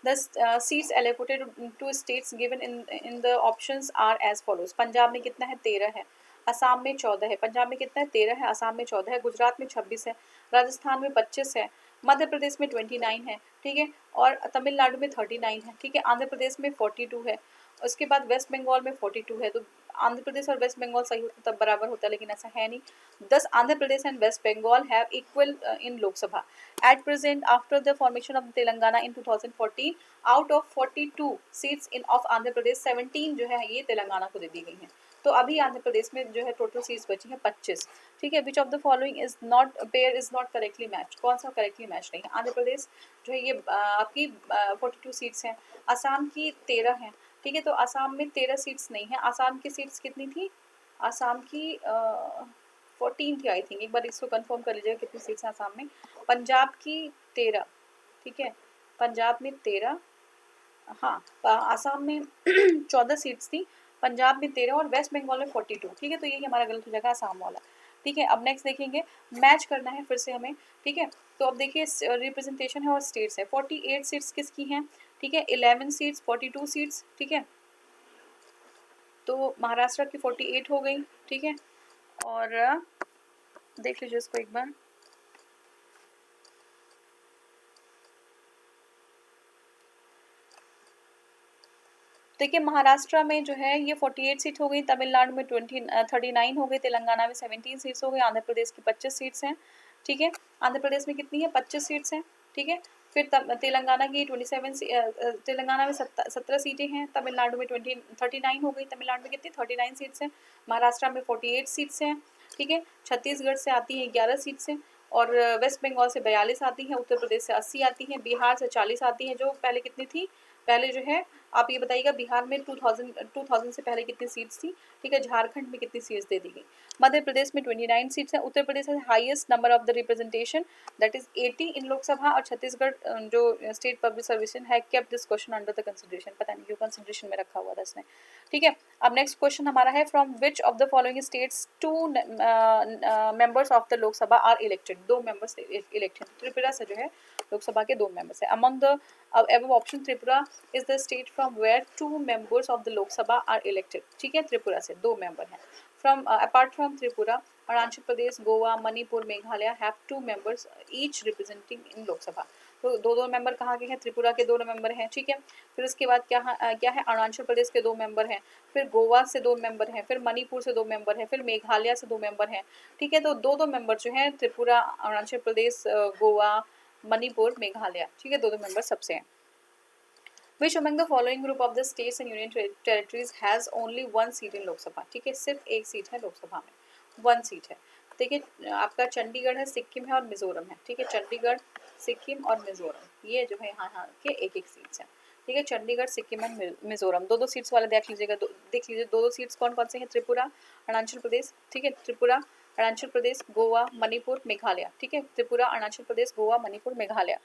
the seats allocated to states given in the options are as follows। Punjab में कितना है 13 है, असम में 14 है, पंजाब में कितना है 13 है, असम में 14 है, गुजरात में 26 है, राजस्थान में 25 है, मध्य प्रदेश में 29 है, ठीक है, और तमिलनाडु में 39 है, ठीक है, आंध्र प्रदेश में 42 है, उसके बाद वेस्ट बंगाल में 42 है। तो आंध्र प्रदेश और वेस्ट बंगाल सही होता तब बराबर होता है, लेकिन ऐसा है नहीं। दस Andhra Pradesh and West Bengal have equal in Lok Sabha at present after the formation of Telangana in 2014। Out of 42 seats in of Andhra Pradesh 17 जो है ये तेलंगाना को दे दी गई हैं, तो अभी आंध्र प्रदेश में जो है टोटल सीट्स बची हैं 25, ठीक है। Which of the following is not pair is not correctly match, कौन सा करेक्टली मैच नहीं है। आंध्र प्रदेश जो है ये आपकी 42 सीट्स हैं, असम की 13 हैं, ठीक है, तो असम में 13 सीट्स नहीं है। असम की सीट्स कितनी थी, असम की 14 थी आई थिंक, एक बार इसको कंफर्म कर लीजिएगा कितनी सीट्स हैं असम में। पंजाब की 13, ठीक है, पंजाब में 13, हाँ, असम में 14 सीट्स थी, पंजाब में 13 और वेस्ट बंगाल में 42, ठीक है, तो यही हमारा गलत हो जाएगा असम वाला, ठीक है। अब नेक्स्ट देखेंगे, मैच करना है फिर से हमें, ठीक है, तो अब देखिए रिप्रेजेंटेशन है और स्टेट्स है। 48 सीट्स किसकी हैं, ठीक है, 11 सीट्स 42 सीट्स, ठीक है, तो महाराष्ट्र की 48 हो गई, ठीक है, और देख लीजिए इसको एक बार, देखिए महाराष्ट्र में जो है ये 48 सीट हो गई, तमिलनाडु में 39 हो गई, तेलंगाना में 17 सीट्स हो गई, आंध्र प्रदेश की 25 सीट्स हैं, ठीक है, आंध्र प्रदेश में कितनी है 25 सीट्स हैं, ठीक है, फिर तेलंगाना की 27 तेलंगाना में 17 सीटें हैं, तमिलनाडु में 39 हो गई, तमिलनाडु में कितनी 39 सीट्स हैं, महाराष्ट्र में 48 सीट्स हैं, ठीक है, छत्तीसगढ़ से आती हैं 11 सीट्स हैं, और वेस्ट बंगाल से 42 आती हैं, उत्तर प्रदेश से 80 आती हैं, बिहार से 40 आती हैं, जो पहले कितनी थी, पहले जो है आप ये बताइएगा बिहार में 2000 से पहले कितनी सीट्स थी, ठीक है, झारखंड में कितनी सीट्स दे दी गई, मध्य प्रदेश में 29 सीट्स हैं, उत्तर प्रदेश है highest number of the representation that is 80 इन लोकसभा, और छत्तीसगढ़ जो स्टेट पब्लिक सर्विस है kept this question under the consideration, पता नहीं क्यों कंसिडरेशन में रखा हुआ था इसने, ठीक है। अब नेक्स्ट क्वेश्चन हमारा है, from which of the following states 2 members of the Lok Sabha are elected, 2 members elected, Tripura से जो है लोकसभा के 2 मेंबर्स है। Among the above option Tripura is the state from where 2 members of the Lok Sabha are elected, ठीक है, त्रिपुरा से 2 मेंबर हैं। From apart from Tripura, Arunachal Pradesh, Goa, Manipur, Meghalaya have 2 members each representing in लोक सभा, तो 2 मेंबर कहाँ के हैं, त्रिपुरा के 2 मेंबर हैं, ठीक है, फिर उसके बाद क्या है अरुणाचल प्रदेश के 2 मेंबर हैं, फिर गोवा से 2 मेंबर हैं, फिर मणिपुर से 2 मेंबर हैं, फिर मेघालय से 2 मेंबर हैं, ठीक है, तो 2 मेंबर जो हैं त्रिपुरा, अरुणाचल प्रदेश, गोवा, मणिपुर, मेघालय, ठीक है, 2 मेंबर सबसे हैं। Which among the following group of the states and union territories has only 1 seat in Lok Sabha, ठीक है, सिर्फ 1 सीट है लोकसभा में, 1 सीट है। देखिए आपका चंडीगढ़ है, सिक्किम है और मिजोरम है, ठीक है, चंडीगढ़, सिक्किम और मिजोरम, ये जो है यहाँ के 1-1 सीट्स हैं, ठीक है, चंडीगढ़, सिक्किम एंड मिजोरम, 2-2 सीट्स वाले देख लीजिएगा, देख लीजिए 2-2 सीट्स कौन कौन से हैं, त्रिपुरा, अरुणाचल प्रदेश, ठीक है, त्रिपुरा, अरुणाचल प्रदेश, गोवा, मणिपुर, मेघालय, ठीक है, त्रिपुरा, अरुणाचल प्रदेश, गोवा, मणिपुर, मेघालय,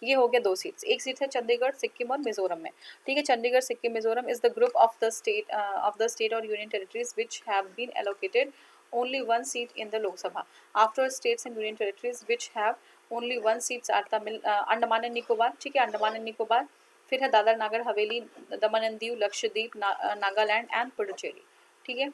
ये हो गया 2 सीट्स। 1 सीट है चंडीगढ़, सिक्किम और मिजोरम में, ठीक है, Chandigarh, Sikkim, Mizoram is the group of the state और union territories which have been allocated only 1 seat in the Lok Sabha. After states and union territories which have only 1 seats are Andaman and Nicobar, ठीक है, Andaman and Nicobar, फिर है दादर नागर हवेली, दमन एंड दीव, लक्षद्वीप, नागालैंड एंड पुडुचेरी, ठीक है।